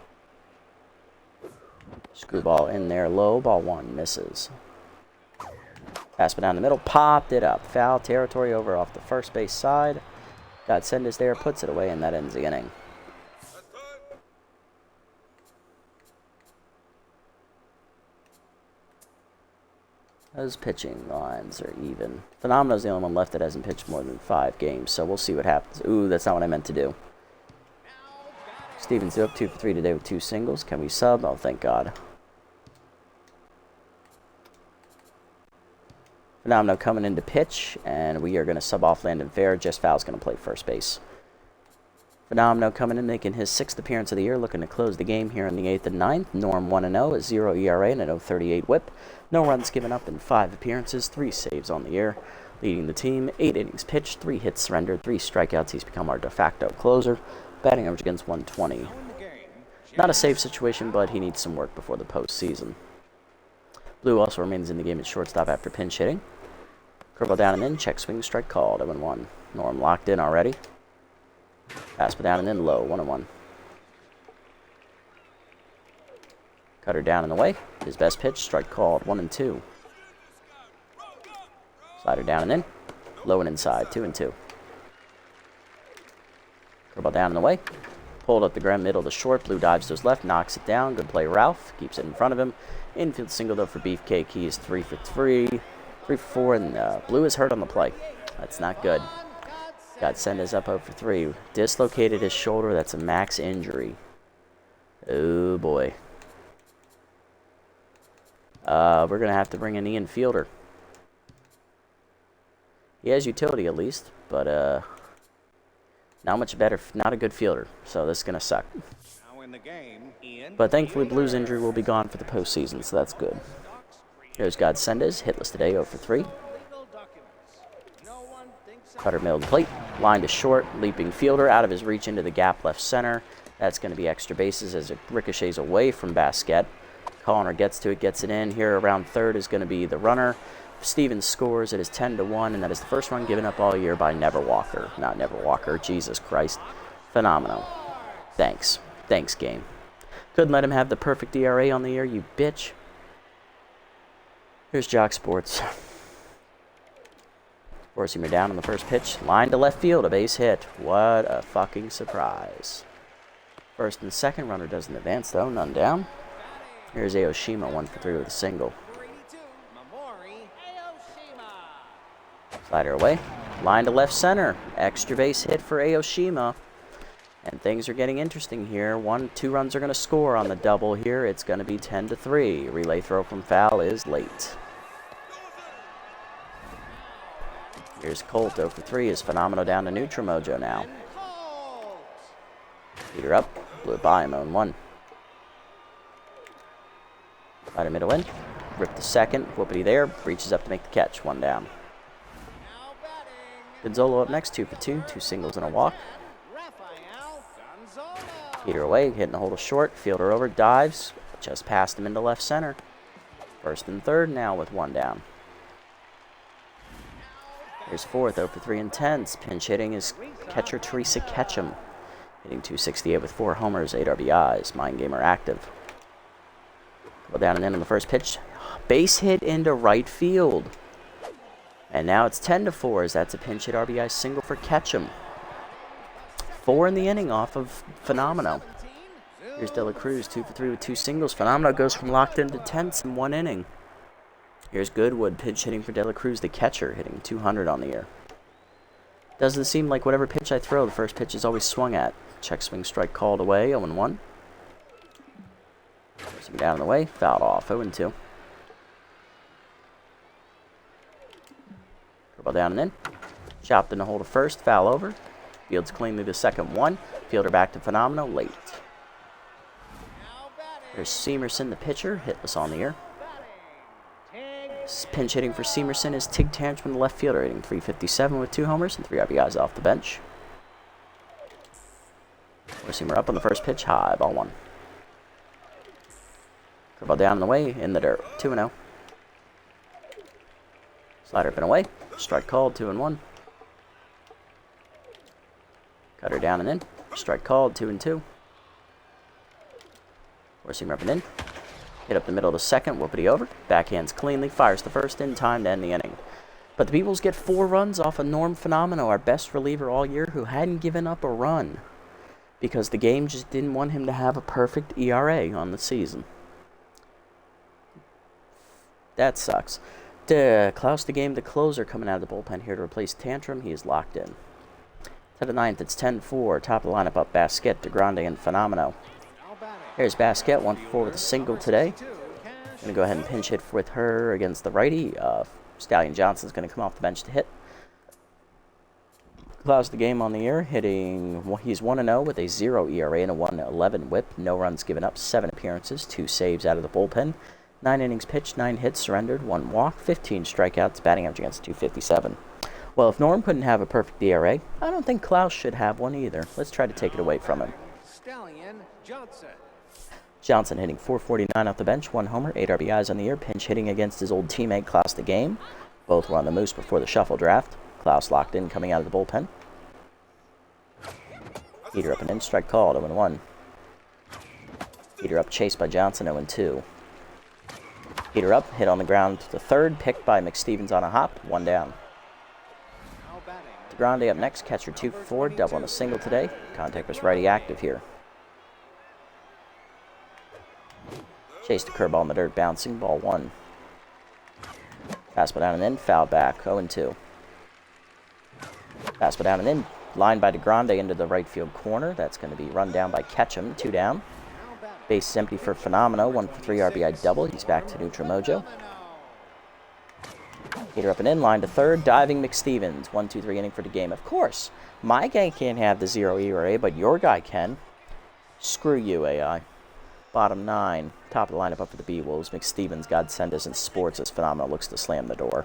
Screwball in there low. Ball 1 misses. Fastball down the middle. Popped it up. Foul territory over off the first base side. Godsendis there. Puts it away, and that ends the inning. Those pitching lines are even. Phenomena's the only one left that hasn't pitched more than 5 games, so we'll see what happens. Ooh, that's not what I meant to do. Stevens up 2 for 3 today with 2 singles. Can we sub? Oh, thank God. Phenomenal coming in to pitch, and we are going to sub off Landon Fair. Jess Fowle's going to play first base. Phenomenal coming in, making his 6th appearance of the year, looking to close the game here in the 8th and 9th. Norm 1-0 at 0 ERA and an 0.38 whip. No runs given up in 5 appearances, 3 saves on the year. Leading the team, 8 innings pitched, 3 hits surrendered, 3 strikeouts. He's become our de facto closer. Batting average against 120. Not a safe situation, but he needs some work before the postseason. Blue also remains in the game at shortstop after pinch hitting. Curveball down and in, check swing, strike called, 0-1. Norm locked in already. Fastball down and in low, 1-1. Cutter down and away. His best pitch, strike called, 1-2. Slider down and in. Low and inside, 2-2. Curveball down and away. Pulled up the ground middle to short. Blue dives to his left, knocks it down. Good play, Ralph. Keeps it in front of him. Infield single though for Beefcake. He is 3 for 3. 3 for 4, and Blue is hurt on the play. That's not good. Godsendis up 0 for 3. Dislocated his shoulder. That's a max injury. Oh, boy. We're going to have to bring in Ian Fielder. He has utility at least, but not much better. Not a good fielder, so this is going to suck. Now in the game, But thankfully, Blue's injury will be gone for the postseason, so that's good. Here's Godsendis, hitless today, 0 for 3. Cutter middle of the plate, line to short, leaping fielder out of his reach into the gap left center. That's going to be extra bases as it ricochets away from Basquet. Colliner gets to it, gets it in. Here around third is going to be the runner. Stevens scores. It is 10-1, and that is the first run given up all year by Never Walker. Not Never Walker, Jesus Christ. Phenomenal. Thanks. Thanks, game. Couldn't let him have the perfect ERA on the year, you bitch. Here's Jock Sports. Forcing down on the first pitch. Line to left field, a base hit. What a fucking surprise. First and second, runner doesn't advance though, none down. Here's Aoshima, 1 for 3 with a single. Slider away. Line to left center. Extra base hit for Aoshima. And things are getting interesting here. 2 runs are going to score on the double here. It's going to be 10-3. Relay throw from foul is late. Here's Colt, 0 for 3. Is Phenomenal down to neutral mojo now. Peter up. Blew it by him, 0-1. Slider middle in. Rip the second. Whoopity there. Reaches up to make the catch. 1 down. Gonzalo up next, 2 for 2. 2 singles and a walk. Peter away, hitting the hole to short. Fielder over, dives. Just passed him into left center. First and third now with 1 down. Here's fourth, 0 for 3 intense. Pinch hitting is catcher Teresa Ketchum. Hitting .268 with 4 homers, 8 RBIs. Mind Gamer active. Go down and in on the first pitch. Base hit into right field. And now it's 10-4 as that's a pinch hit RBI single for Ketchum. 4 in the inning off of Phenomenal. Here's De La Cruz, 2 for 3 with 2 singles. Phenomenal goes from locked into tense in 1 inning. Here's Goodwood, pinch hitting for De La Cruz, the catcher, hitting .200 on the year. Doesn't seem like whatever pitch I throw, the first pitch is always swung at. Check swing strike called away, 0-1. Swing down in the way, fouled off, 0-2. Curveball down and in. Chopped in the hole to first, foul over. Fields cleanly the second one. Fielder back to Phenomenal, late. There's Seamerson, the pitcher, hitless on the year. Pinch hitting for Seamerson is Tig Tantrum, the left fielder, hitting .357 with 2 homers and 3 RBIs off the bench. Seamer up on the first pitch, high, ball 1. Curveball down and away, in the dirt, 2-0. Slider up and away, strike called, 2-1. Cutter down and in, strike called, 2-2. Seamer up and in. Hit up the middle of the second, whoopity over. Backhands cleanly, fires the first in time to end the inning. But the Beewolves get 4 runs off of Norm Fenomeno, our best reliever all year, who hadn't given up a run because the game just didn't want him to have a perfect ERA on the season. That sucks. Klaus the game, the closer, coming out of the bullpen here to replace Tantrum. He is locked in. To the 9th, it's 10-4. Top of the lineup up Basquet, DeGrande, and Fenomeno. Here's Basquet, 1-for-4 with a single today. Going to go ahead and pinch hit with her against the righty. Stallion Johnson's going to come off the bench to hit. Klaus the game on the year, hitting, he's 1-0 with a 0 ERA and a 1.11 whip. No runs given up, 7 appearances, 2 saves out of the bullpen. 9 innings pitched, 9 hits surrendered, 1 walk, 15 strikeouts, batting average against .257. Well, if Norm couldn't have a perfect ERA, I don't think Klaus should have one either. Let's try to take it away from him. Stallion Johnson. Johnson hitting .449 off the bench, 1 homer, 8 RBIs on the year, pinch hitting against his old teammate Klaus the game. Both were on the Moose before the shuffle draft. Klaus locked in coming out of the bullpen. Heater up and in, strike called, 0-1. Heater up, chased by Johnson, 0-2. Heater up, hit on the ground to the third, picked by McStevens on a hop, 1 down. DeGrande up next, catcher 2-for-4, double and a single today. Contact was righty active here. Chased a curveball in the dirt, bouncing, ball 1. Fastball down and in, foul back, 0-2. Fastball down and in, lined by DeGrande into the right field corner. That's going to be run down by Ketchum, 2 down. Base is empty for Fenomeno, 1-for-3 RBI double. He's back to neutral mojo. Heater up and in, line to third, diving McStevens, 1-2-3 inning for the game. Of course, my guy can't have the 0 ERA, but your guy can. Screw you, AI. Bottom 9, top of the lineup up for the Beewolves. McStevens, God send us in sports as Phenomenal looks to slam the door.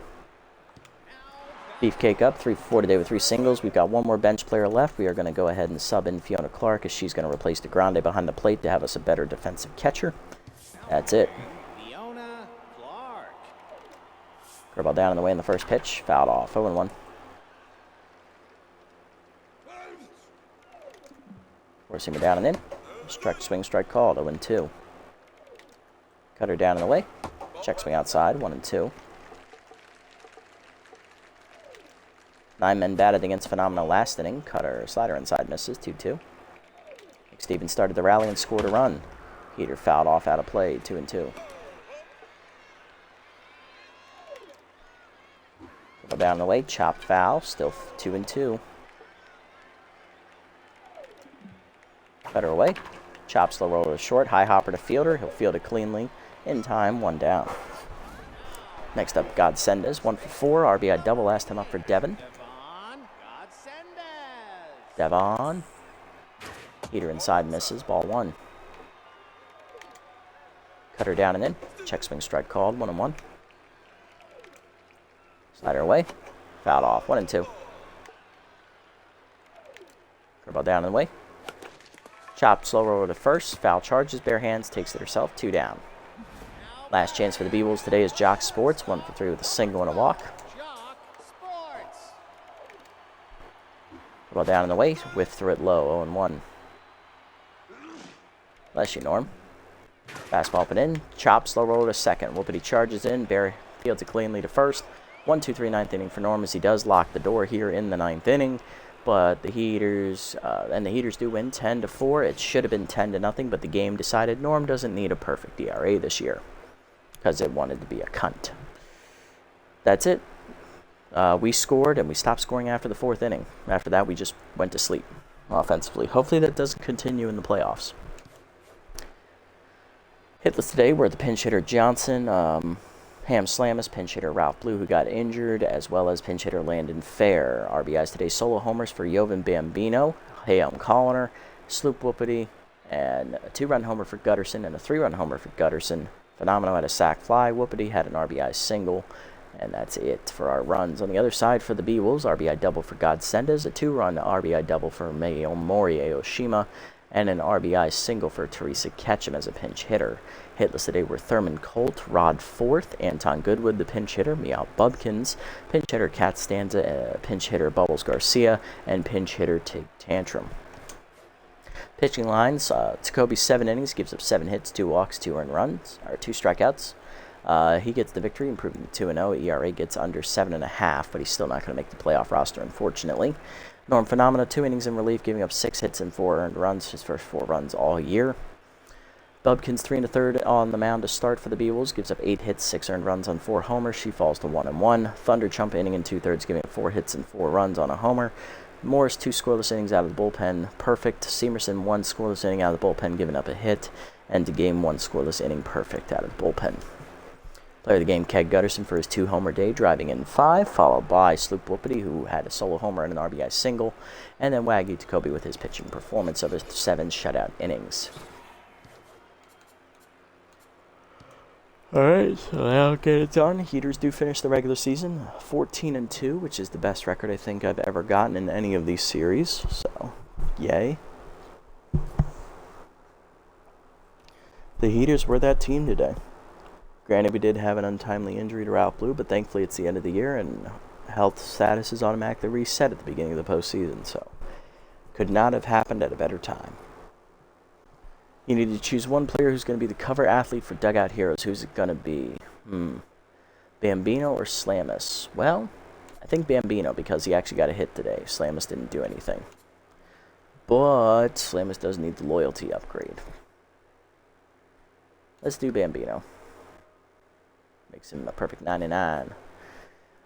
Beefcake up, 3-for-4 today with 3 singles. We've got 1 more bench player left. We are going to go ahead and sub in Fiona Clark as she's going to replace DeGrande behind the plate to have us a better defensive catcher. That's it. Fiona Clark. Curveball down in the way in the first pitch. Fouled off, 0-1. Seamer down and in. Swing strike called, 0-2. Cutter down in the way. Check swing outside, 1-2. 9 men batted against Phenomenal last inning. Cutter, slider inside misses, 2-2. McStevens started the rally and scored a run. Heater fouled off out of play, 2-2. Down the way, chopped foul, still 2-2. Cutter away. Chop slow roller to short, high hopper to fielder. He'll field it cleanly. In time, 1 down. Next up, Godsendes, 1-for-4. RBI double last time up for Devon. Devon. Heater inside misses, ball 1. Cutter down and in. Check swing strike called, 1-1. Slider away. Fouled off, 1-2. Curveball down and away. Chopped slow roller to first. Foul charges, bare hands, takes it herself, 2 down. Last chance for the Beewolves today is Jock Sports, 1-for-3 with a single and a walk. Curveball down and away, whiff through it low, 0-1. Bless you, Norm. Fastball up and in. Chop slow roller to second. Whoopity charges in. Bare fields it cleanly to first. 1-2-3 9th inning for Norm as he does lock the door here in the 9th inning. But the Heaters, do win 10-4. It should have been 10-0, but the game decided Norm doesn't need a perfect ERA this year because it wanted to be a cunt. That's it. We scored, and we stopped scoring after the 4th inning. After that, we just went to sleep offensively. Hopefully that doesn't continue in the playoffs. Hitless today were the pinch hitter Johnson, Ham Slamus, pinch hitter Ralph Blue, who got injured, as well as pinch hitter Landon Fair. RBIs today, solo homers for Jovan Bambino, Hayam Colliner, Sloop Whoopity, and a 2-run homer for Gutterson and a 3-run homer for Gutterson. Phenomenal had a sac fly. Whoopity had an RBI single, and that's it for our runs. On the other side for the Beewolves, RBI double for Godsendas, a 2-run RBI double for Mori Aoshima, and an RBI single for Teresa Ketchum as a pinch hitter. Hitless today were Thurman Colt, Rod Forth, Anton Goodwood, the pinch hitter, Meow Bubkins, pinch hitter Cat Stanza, pinch hitter Bubbles Garcia, and pinch hitter Tig Tantrum. Pitching lines, Tacoby 7 innings, gives up 7 hits, 2 walks, 2 earned runs, or 2 strikeouts. He gets the victory, improving to 2-0. ERA gets under 7.5, but he's still not going to make the playoff roster, unfortunately. Norm Phenomena, 2 innings in relief, giving up 6 hits and 4 earned runs, his first 4 runs all year. Bubkins 3 1/3 on the mound to start for the Beewolves, gives up 8 hits, 6 earned runs on 4 homers. She falls to 1-1. Thunder Chump inning in 2/3, giving up 4 hits and 4 runs on a homer. Morris 2 scoreless innings out of the bullpen, perfect. Seamerson 1 scoreless inning out of the bullpen, giving up a hit, and DeGame 1 scoreless inning, perfect out of the bullpen. Player of the game, Keg Gutterson, for his 2-homer day, driving in 5, followed by Sloop Whoopity, who had a solo homer and an RBI single, and then Wagyu Tacoby with his pitching performance of his 7 shutout innings. Alright, so that'll get it done. Heaters do finish the regular season 14-2, which is the best record I think I've ever gotten in any of these series, so yay. The Heaters were that team today. Granted, we did have an untimely injury to Ralph Blue, but thankfully it's the end of the year, and health status is automatically reset at the beginning of the postseason, so could not have happened at a better time. You need to choose one player who's going to be the cover athlete for Dugout Heroes. Who's it going to be? Bambino or Slamus? Well, I think Bambino, because he actually got a hit today. Slamus didn't do anything. But Slamus does need the loyalty upgrade. Let's do Bambino. Makes him a perfect 99.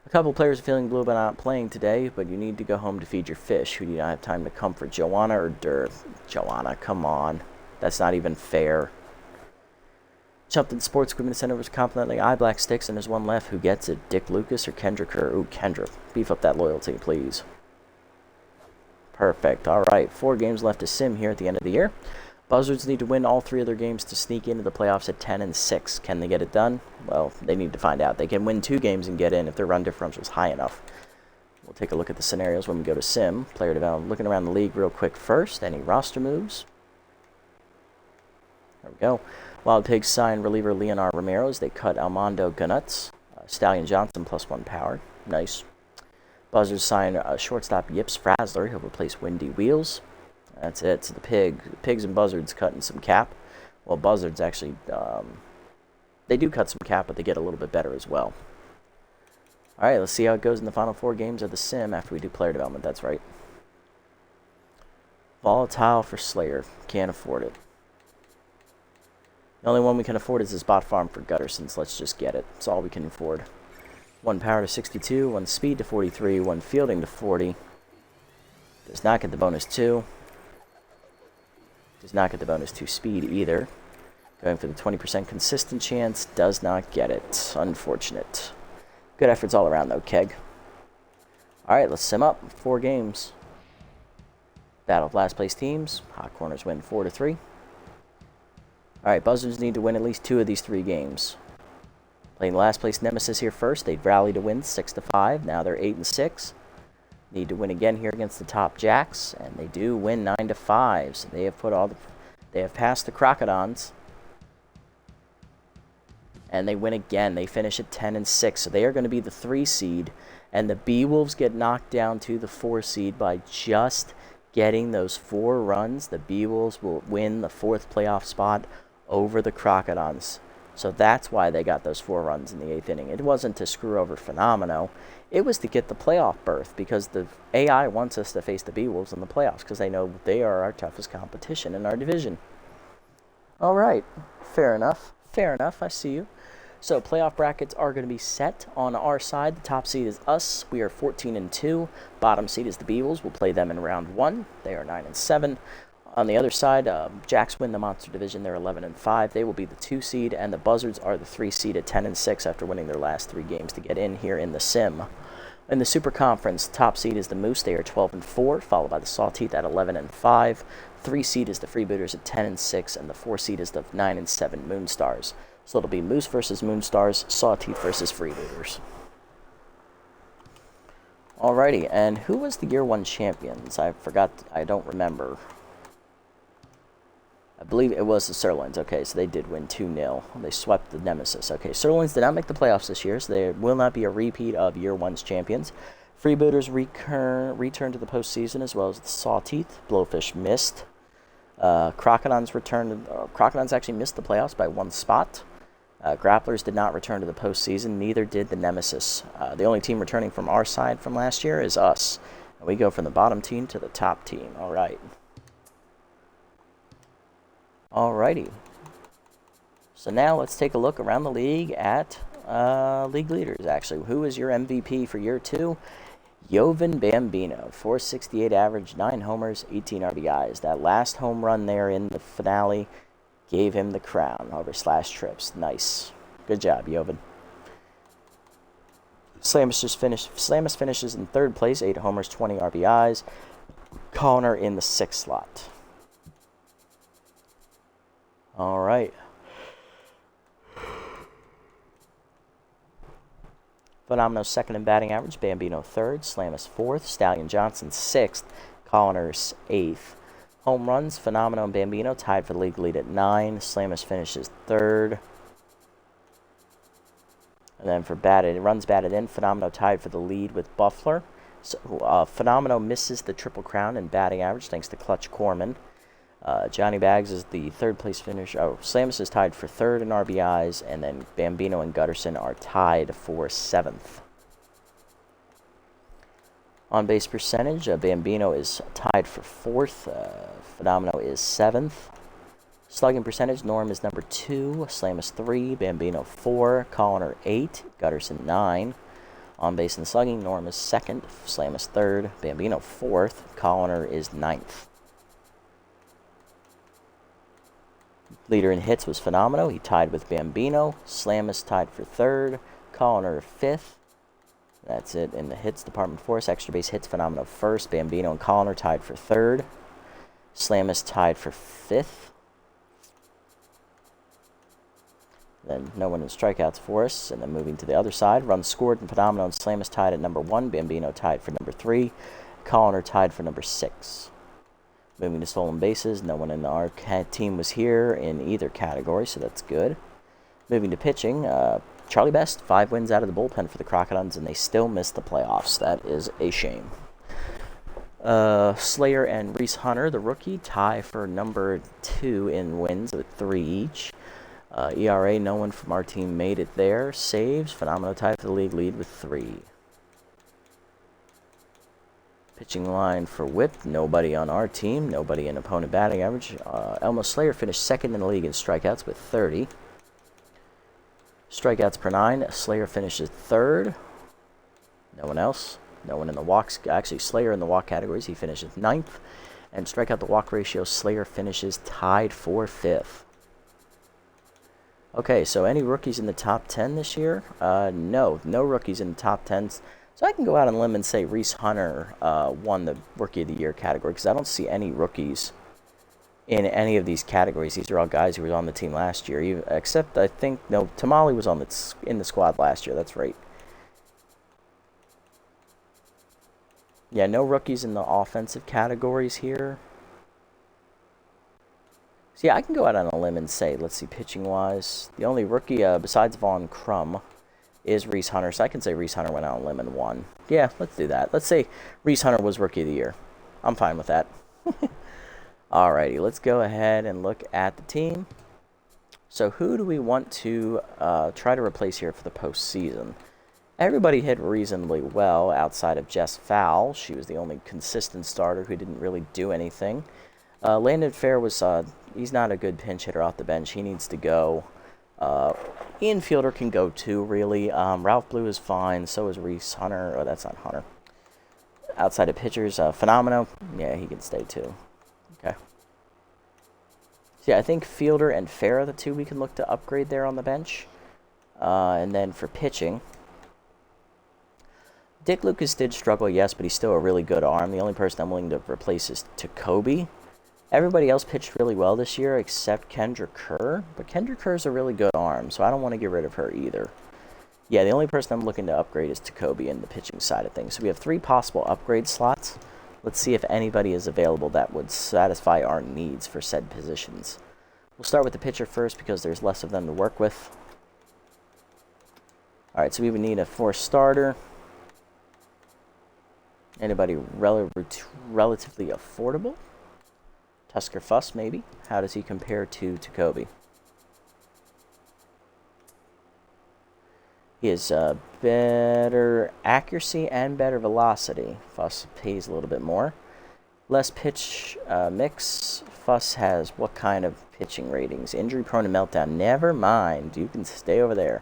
A couple players are feeling blue about not playing today, but you need to go home to feed your fish. Who do you not have time to comfort, Joanna or Dirth? Joanna, come on. That's not even fair. Chumpton Sports Equipment Center was confidently eye black sticks, and there's one left. Who gets it? Dick Lucas or Kendrick? Ooh, Kendrick. Beef up that loyalty, please. Perfect. All right, 4 games left to sim here at the end of the year. Buzzards need to win all 3 of their games to sneak into the playoffs at 10-6. Can they get it done? Well, they need to find out. They can win 2 games and get in if their run differential is high enough. We'll take a look at the scenarios when we go to sim. Player development. Looking around the league real quick first. Any roster moves? There we go. Wild Pigs sign reliever Leonard Romero as they cut Almondo Gunuts. Stallion Johnson +1 power. Nice. Buzzards sign shortstop Yips Frazzler. He'll replace Windy Wheels. That's it. So the Pigs and Buzzards cutting some cap. Well, Buzzards actually, they do cut some cap, but they get a little bit better as well. All right, let's see how it goes in the final 4 games of the sim after we do player development. That's right. Volatile for Slayer. Can't afford it. The only one we can afford is this bot farm for Gutterson, so let's just get it. It's all we can afford. 1 power to 62, 1 speed to 43, 1 fielding to 40. Does not get the bonus 2. Does not get the bonus 2 speed either. Going for the 20% consistent chance. Does not get it. Unfortunate. Good efforts all around though, Keg. Alright, let's sim up. 4 games. Battle of last place teams. Hot Corners win 4-3. Alright, Buzzards need to win at least 2 of these 3 games. Playing last place Nemesis here first. They'd rally to win 6-5. Now they're 8-6. Need to win again here against the top Jacks, and they do win 9-5. So they have passed the Crocodons, and they win again. They finish at 10-6, so they are going to be the 3 seed, and the Beewolves get knocked down to the 4 seed by just getting those 4 runs. The Beewolves will win the 4th playoff spot over the Crocodons. So that's why they got those 4 runs in the 8th inning. It wasn't to screw over Phenomeno. It was to get the playoff berth, because the AI wants us to face the Beewolves in the playoffs because they know they are our toughest competition in our division. All right. Fair enough. Fair enough. I see you. So playoff brackets are going to be set on our side. The top seed is us. We are 14-2. Bottom seed is the Beewolves. We'll play them in round 1. They are 9-7. On the other side, Jacks win the Monster Division. They're 11-5. They will be the 2 seed, and the Buzzards are the 3 seed at 10-6 after winning their last 3 games to get in here in the Sim. In the Super Conference, top seed is the Moose. They are 12-4, followed by the Sawteeth at 11-5. 3 seed is the Freebooters at 10-6, and the 4 seed is the 9-7 Moonstars. So it'll be Moose versus Moonstars, Sawteeth versus Freebooters. Alrighty, and who was the Year 1 champions? I forgot, I don't remember. I believe it was the Sirloins. Okay, so they did win 2-0. They swept the Nemesis. Okay, Sirloins did not make the playoffs this year, so there will not be a repeat of Year 1's champions. Freebooters return to the postseason, as well as the Sawteeth. Blowfish missed. Crocodons returned. Crocodons actually missed the playoffs by 1 spot. Grapplers did not return to the postseason. Neither did the Nemesis. The only team returning from our side from last year is us. And we go from the bottom team to the top team. All right. Alrighty. So now let's take a look around the league at league leaders, actually. Who is your MVP for Year 2? Jovan Bambino, 468 average, 9 homers, 18 RBIs. That last home run there in the finale gave him the crown over Slash Trips. Nice. Good job, Jovan. Slamus finishes in 3rd place, 8 homers, 20 RBIs. Connor in the 6th slot. All right. Phenomenal 2nd in batting average. Bambino 3rd. Slamus 4th. Stallion Johnson 6th. Connors 8th. Home runs. Phenomenal and Bambino tied for the league lead at 9. Slamus finishes 3rd. And then for runs batted in, Phenomenal tied for the lead with Buffler. So, Phenomenal misses the Triple Crown in batting average thanks to Clutch Corman. Johnny Bags is the 3rd place finisher. Oh, Slamus is tied for 3rd in RBIs, and then Bambino and Gutterson are tied for 7th. On base percentage, Bambino is tied for 4th. Phenomenal is 7th. Slugging percentage, Norm is number 2. Slamus 3. Bambino 4. Colliner 8. Gutterson 9. On base and slugging, Norm is 2nd. Slamus 3rd. Bambino 4th. Colliner is 9th. Leader in hits was Phenomenal. He tied with Bambino. Slamus tied for 3rd. Colliner 5th. That's it in the hits department for us. Extra base hits, Phenomenal 1st. Bambino and Colliner tied for 3rd. Slamus tied for 5th. Then no one in strikeouts for us. And then moving to the other side. Runs scored, and Phenomenal and Slamus tied at number 1. Bambino tied for number 3. Colliner tied for number 6. Moving to stolen bases, no one in our team was here in either category, so that's good. Moving to pitching, Charlie Best, 5 wins out of the bullpen for the Crocodons, and they still missed the playoffs. That is a shame. Slayer and Reese Hunter, the rookie, tie for number 2 in wins with 3 each. ERA, no one from our team made it there. Saves, Phenomenal tied for the league lead with 3. Pitching line for whip, nobody on our team, nobody in opponent batting average. Elmo Slayer finished 2nd in the league in strikeouts with 30. Strikeouts per 9, Slayer finishes 3rd. No one else. No one in the walks. Actually, Slayer in the walk categories, he finishes 9th. And strikeout to walk ratio, Slayer finishes tied for 5th. Okay, so any rookies in the top 10 this year? No rookies in the top 10s. So I can go out on a limb and say Reese Hunter won the Rookie of the Year category, because I don't see any rookies in any of these categories. These are all guys who were on the team last year, except I think, no, Tamale was in the squad last year. That's right. Yeah, no rookies in the offensive categories here. So yeah, I can go out on a limb and say, let's see, pitching-wise, the only rookie besides Vaughn Crum is Reese Hunter, so I can say Reese Hunter went out on a limb and won. Yeah, let's do that. Let's say Reese Hunter was Rookie of the Year. I'm fine with that. Alrighty, let's go ahead and look at the team. So who do we want to try to replace here for the postseason? Everybody hit reasonably well outside of Jess Fowl. She was the only consistent starter who didn't really do anything. Landon Fair was, he's not a good pinch hitter off the bench. He needs to go. Infielder can go too, really. Ralph Blue is fine. So is Reese Hunter. Oh, that's not Hunter. Outside of pitchers, Phenomeno. Yeah, he can stay too. Okay. So yeah, I think Fielder and Fair are the two we can look to upgrade there on the bench. And then for pitching, Dick Lucas did struggle, yes, but he's still a really good arm. The only person I'm willing to replace is Jacoby. Everybody else pitched really well this year except Kendra Kerr, but Kendra Kerr's a really good arm, so I don't want to get rid of her either. Yeah, the only person I'm looking to upgrade is Jacoby in the pitching side of things. So we have 3 possible upgrade slots. Let's see if anybody is available that would satisfy our needs for said positions. We'll start with the pitcher first because there's less of them to work with. Alright, so we would need a 4 starter. Anybody relatively affordable? Tusker Fuss, maybe. How does he compare to Jacoby? He has better accuracy and better velocity. Fuss pays a little bit more. Less pitch mix. Fuss has what kind of pitching ratings? Injury prone and meltdown. Never mind. You can stay over there.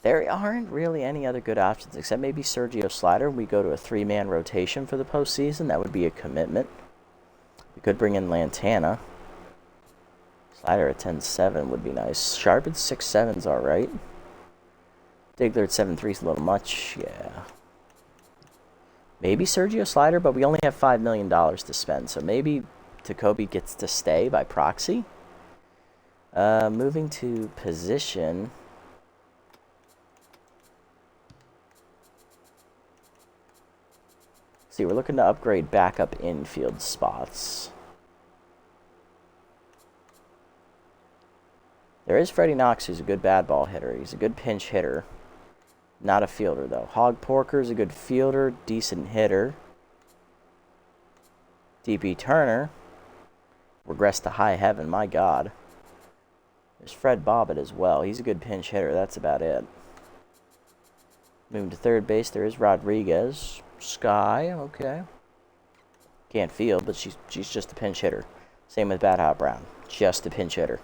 There aren't really any other good options except maybe Sergio Slider. We go to a 3-man rotation for the postseason. That would be a commitment. We could bring in Lantana. Slider at 10-7 would be nice. Sharp at 6-7's alright. Diggler at 7-3's a little much. Yeah. Maybe Sergio Slider, but we only have $5 million to spend. So maybe Jacoby gets to stay by proxy. Moving to position. See, we're looking to upgrade backup infield spots. There is Freddie Knox, who's a good bad ball hitter. He's a good pinch hitter. Not a fielder, though. Hog Porker's a good fielder, decent hitter. D.B. Turner. Regressed to high heaven, my God. There's Fred Bobbitt as well. He's a good pinch hitter. That's about it. Moving to third base, there is Rodriguez. Sky, okay. Can't field, but she's just a pinch hitter. Same with Bad Hot Brown. Just a pinch hitter.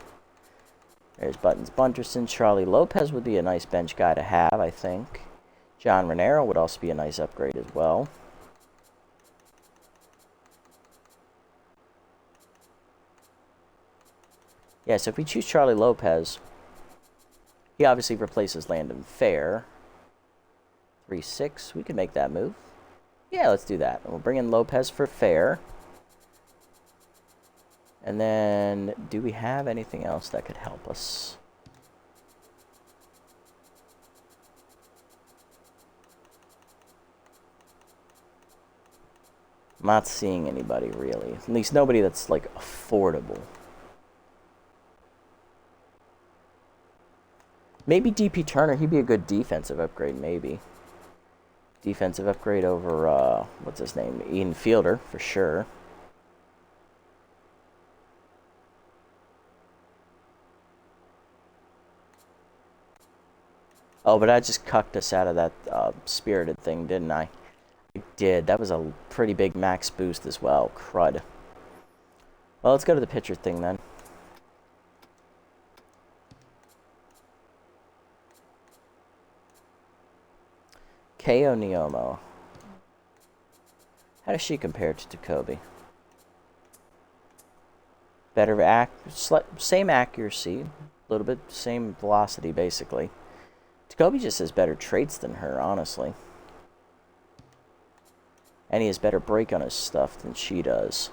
There's Buttons Bunterson. Charlie Lopez would be a nice bench guy to have, I think. John Renero would also be a nice upgrade as well. Yeah, so if we choose Charlie Lopez, he obviously replaces Landon Fair. 3-6, we could make that move. Yeah, let's do that. And we'll bring in Lopez for Fair. And then, do we have anything else that could help us? I'm not seeing anybody, really. At least nobody that's, like, affordable. Maybe D.P. Turner. He'd be a good defensive upgrade, maybe. Defensive upgrade over, what's his name? Ian Fielder, for sure. Oh, but I just cucked us out of that spirited thing, didn't I? I did. That was a pretty big max boost as well. Crud. Well, let's go to the pitcher thing then. Ko Niomo. How does she compare to Jacoby? Better same accuracy, a little bit same velocity basically. Jacoby just has better traits than her, honestly. And he has better break on his stuff than she does.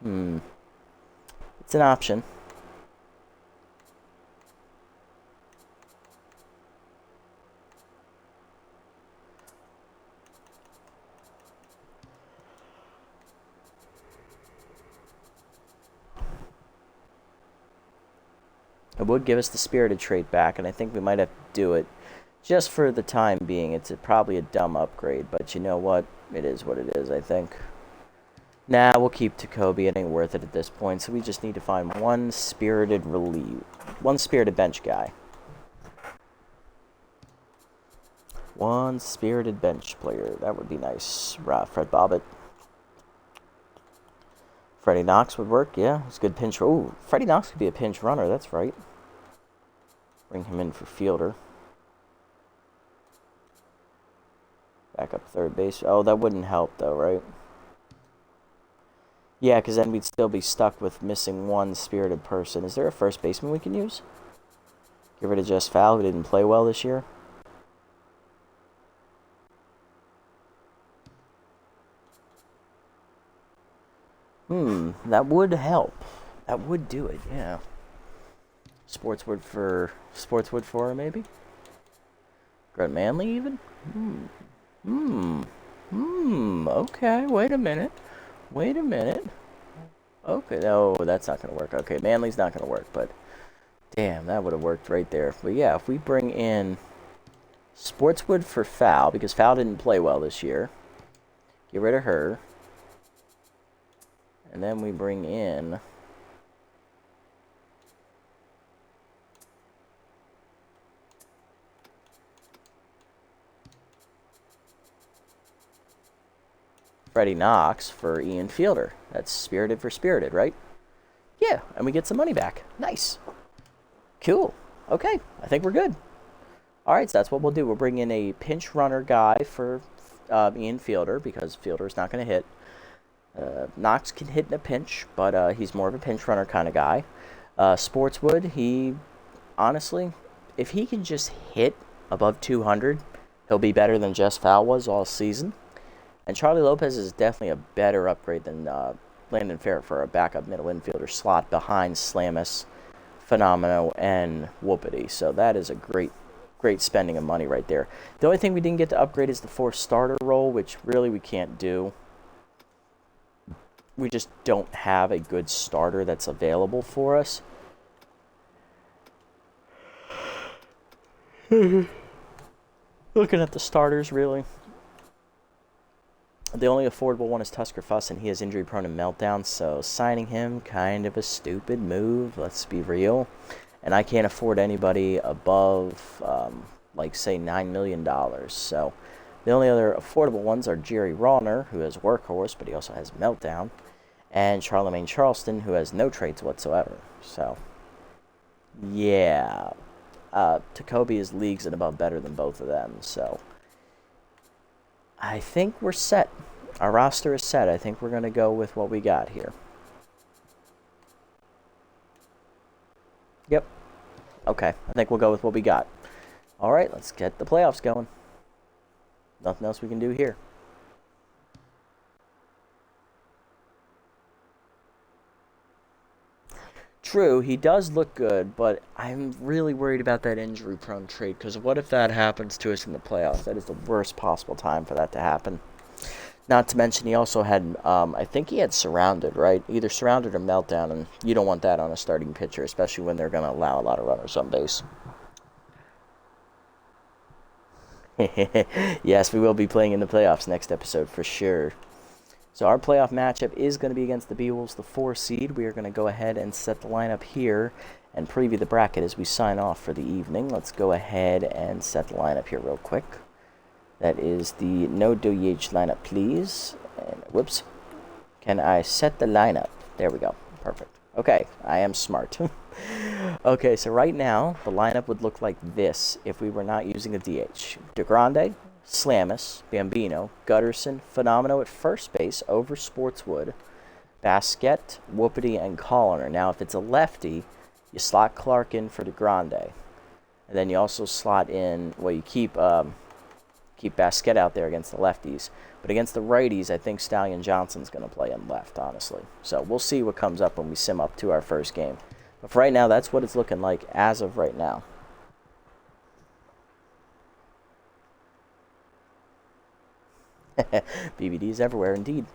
It's an option. It would give us the spirited trait back, and I think we might have to do it just for the time being. It's probably a dumb upgrade, but you know what? It is what it is, I think. Nah, we'll keep Jacoby. It ain't worth it at this point, so we just need to find one spirited bench guy. One spirited bench player. That would be nice. Fred Bobbitt. Freddie Knox would work, yeah. It's a good pinch. Ooh, Freddie Knox could be a pinch runner, that's right. Bring him in for fielder. Back up third base. Oh, that wouldn't help, though, right? Yeah, because then we'd still be stuck with missing one spirited person. Is there a first baseman we can use? Get rid of Jess Fowl, who didn't play well this year. That would help. That would do it, yeah. Sportswood for her, maybe? Grant Manley, even? Okay, wait a minute. Okay, no, that's not going to work. Okay, Manley's not going to work, but damn, that would have worked right there. But yeah, if we bring in Sportswood for Fowl, because Fowl didn't play well this year. Get rid of her. And then we bring in Freddie Knox for Ian Fielder. That's spirited for spirited, right? Yeah, and we get some money back. Nice. Cool. Okay, I think we're good. All right, so that's what we'll do. We'll bring in a pinch runner guy for Ian Fielder, because Fielder's not going to hit. Knox can hit in a pinch, but he's more of a pinch runner kind of guy. Sportswood, he, honestly, if he can just hit above 200, he'll be better than Jess Fowl was all season. And Charlie Lopez is definitely a better upgrade than Landon Ferret for a backup middle infielder slot behind Slamus, Phenomeno, and Whoopity. So that is a great spending of money right there. The only thing we didn't get to upgrade is the fourth starter role, which really we can't do. We just don't have a good starter that's available for us. Looking at the starters, really. The only affordable one is Tusker Fuss, and he is injury-prone and meltdown, so signing him, kind of a stupid move, let's be real. And I can't afford anybody above, like, say, $9 million. So the only other affordable ones are Jerry Rawner, who has Workhorse, but he also has Meltdown, and Charlemagne Charleston, who has no traits whatsoever. So, yeah. Tacoby is leagues and above better than both of them, so I think we're set. Our roster is set. I think we're going to go with what we got here. Yep. Okay, I think we'll go with what we got. All right, let's get the playoffs going. Nothing else we can do here. True, he does look good, but I'm really worried about that injury-prone trait, because what if that happens to us in the playoffs? That is the worst possible time for that to happen. Not to mention, he also had, I think he had Surrounded, right? Either Surrounded or Meltdown, and you don't want that on a starting pitcher, especially when they're going to allow a lot of runners on base. Yes, we will be playing in the playoffs next episode for sure. So our playoff matchup is going to be against the Beewolves, the 4 seed. We are going to go ahead and set the lineup here and preview the bracket as we sign off for the evening. Let's go ahead and set the lineup here real quick. That is the no DH lineup, please. And whoops. Can I set the lineup? There we go. Perfect. Okay, I am smart. Okay, so right now, the lineup would look like this if we were not using a DH. DeGrande, Slamus, Bambino, Gutterson, Phenomeno at first base over Sportswood, Basket, Whoopity, and Colliner. Now, if it's a lefty, you slot Clark in for DeGrande. And then you also slot in, well, you keep Basket out there against the lefties. But against the righties, I think Stallion Johnson's going to play in left, honestly. So we'll see what comes up when we sim up to our first game. But for right now, that's what it's looking like as of right now. BBDs everywhere, indeed.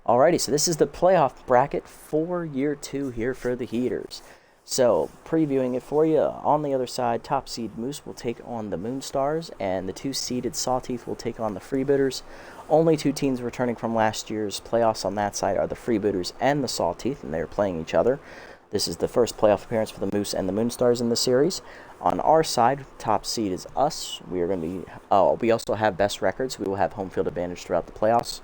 Alrighty, so this is the playoff bracket for year 2 here for the Heaters. So, previewing it for you, on the other side, top seed Moose will take on the Moonstars, and the 2-seeded Sawteeth will take on the Freebooters. Only 2 teams returning from last year's playoffs on that side are the Freebooters and the Sawteeth, and they're playing each other. This is the first playoff appearance for the Moose and the Moonstars in the series. On our side, top seed is us. We are going to be. We also have best records. We will have home field advantage throughout the playoffs.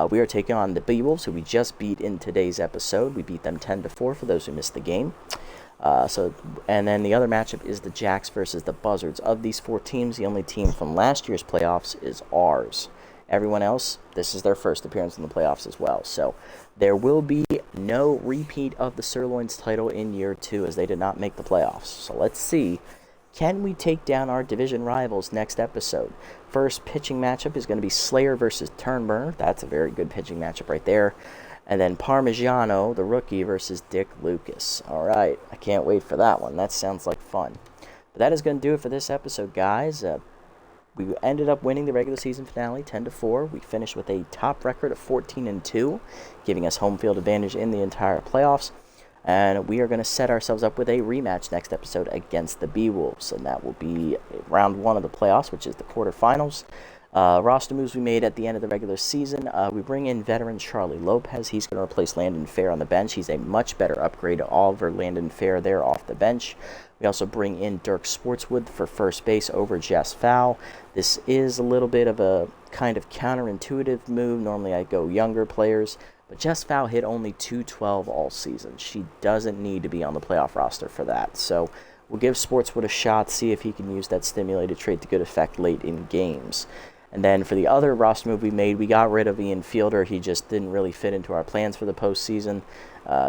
We are taking on the Beewolves, who we just beat in today's episode. We beat them 10-4 for those who missed the game. And then the other matchup is the Jacks versus the Buzzards. Of these 4 teams, the only team from last year's playoffs is ours. Everyone else, this is their first appearance in the playoffs as well. So there will be no repeat of the Sirloins title in year 2, as they did not make the playoffs. So let's see, can we take down our division rivals next episode? First pitching matchup is going to be Slayer versus Turnburner. That's a very good pitching matchup right there. And then Parmigiano, the rookie, versus Dick Lucas. All right, I can't wait for that one. That sounds like fun. But that is going to do it for this episode, guys. We ended up winning the regular season finale 10-4. We finished with a top record of 14-2, giving us home field advantage in the entire playoffs. And we are going to set ourselves up with a rematch next episode against the Beewolves. And that will be round 1 of the playoffs, which is the quarterfinals. Roster moves we made at the end of the regular season. We bring in veteran Charlie Lopez. He's going to replace Landon Fair on the bench. He's a much better upgrade over Landon Fair there off the bench. We also bring in Dirk Sportswood for first base over Jess Fowl. This is a little bit of a kind of counterintuitive move. Normally I go younger players, but Jess Fowl hit only .212 all season. She doesn't need to be on the playoff roster for that. So we'll give Sportswood a shot, see if he can use that stimulated trait to good effect late in games. And then for the other roster move we made, we got rid of Ian Fielder. He just didn't really fit into our plans for the postseason,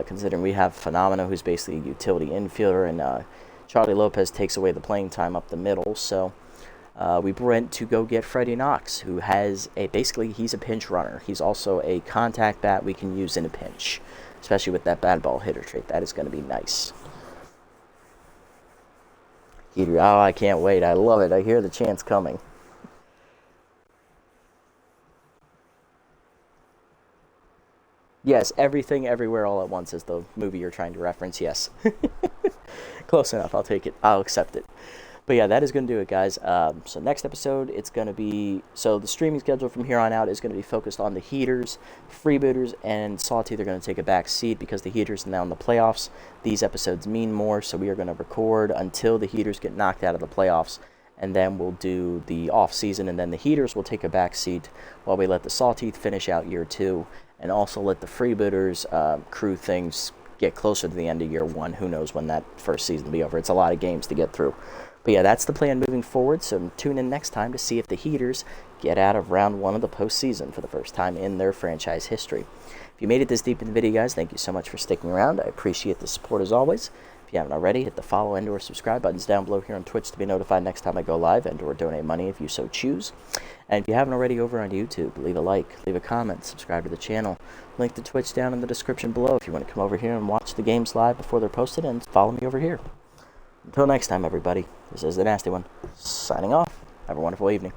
considering we have Phenomena, who's basically a utility infielder, and Charlie Lopez takes away the playing time up the middle. So we went to go get Freddie Knox, who has basically he's a pinch runner. He's also a contact bat we can use in a pinch, especially with that bad ball hitter trait. That is going to be nice. Oh, I can't wait. I love it. I hear the chants coming. Yes, Everything Everywhere All at Once is the movie you're trying to reference, yes. Close enough, I'll take it. I'll accept it. But yeah, that is going to do it, guys. So next episode, it's going to be... So the streaming schedule from here on out is going to be focused on the Heaters, Freebooters, and Sawtooth are going to take a back seat because the Heaters are now in the playoffs. These episodes mean more, so we are going to record until the Heaters get knocked out of the playoffs. And then we'll do the off-season, and then the Heaters will take a back seat while we let the Sawtooth finish out year 2. And also let the Freebooters crew things get closer to the end of year 1. Who knows when that first season will be over. It's a lot of games to get through. But yeah, that's the plan moving forward. So tune in next time to see if the Heaters get out of round 1 of the postseason for the first time in their franchise history. If you made it this deep in the video, guys, thank you so much for sticking around. I appreciate the support as always. If you haven't already, hit the follow and or subscribe buttons down below here on Twitch to be notified next time I go live and or donate money if you so choose. And if you haven't already over on YouTube, leave a like, leave a comment, subscribe to the channel. Link to Twitch down in the description below if you want to come over here and watch the games live before they're posted, and follow me over here. Until next time, everybody, this is the Nasty One, signing off. Have a wonderful evening.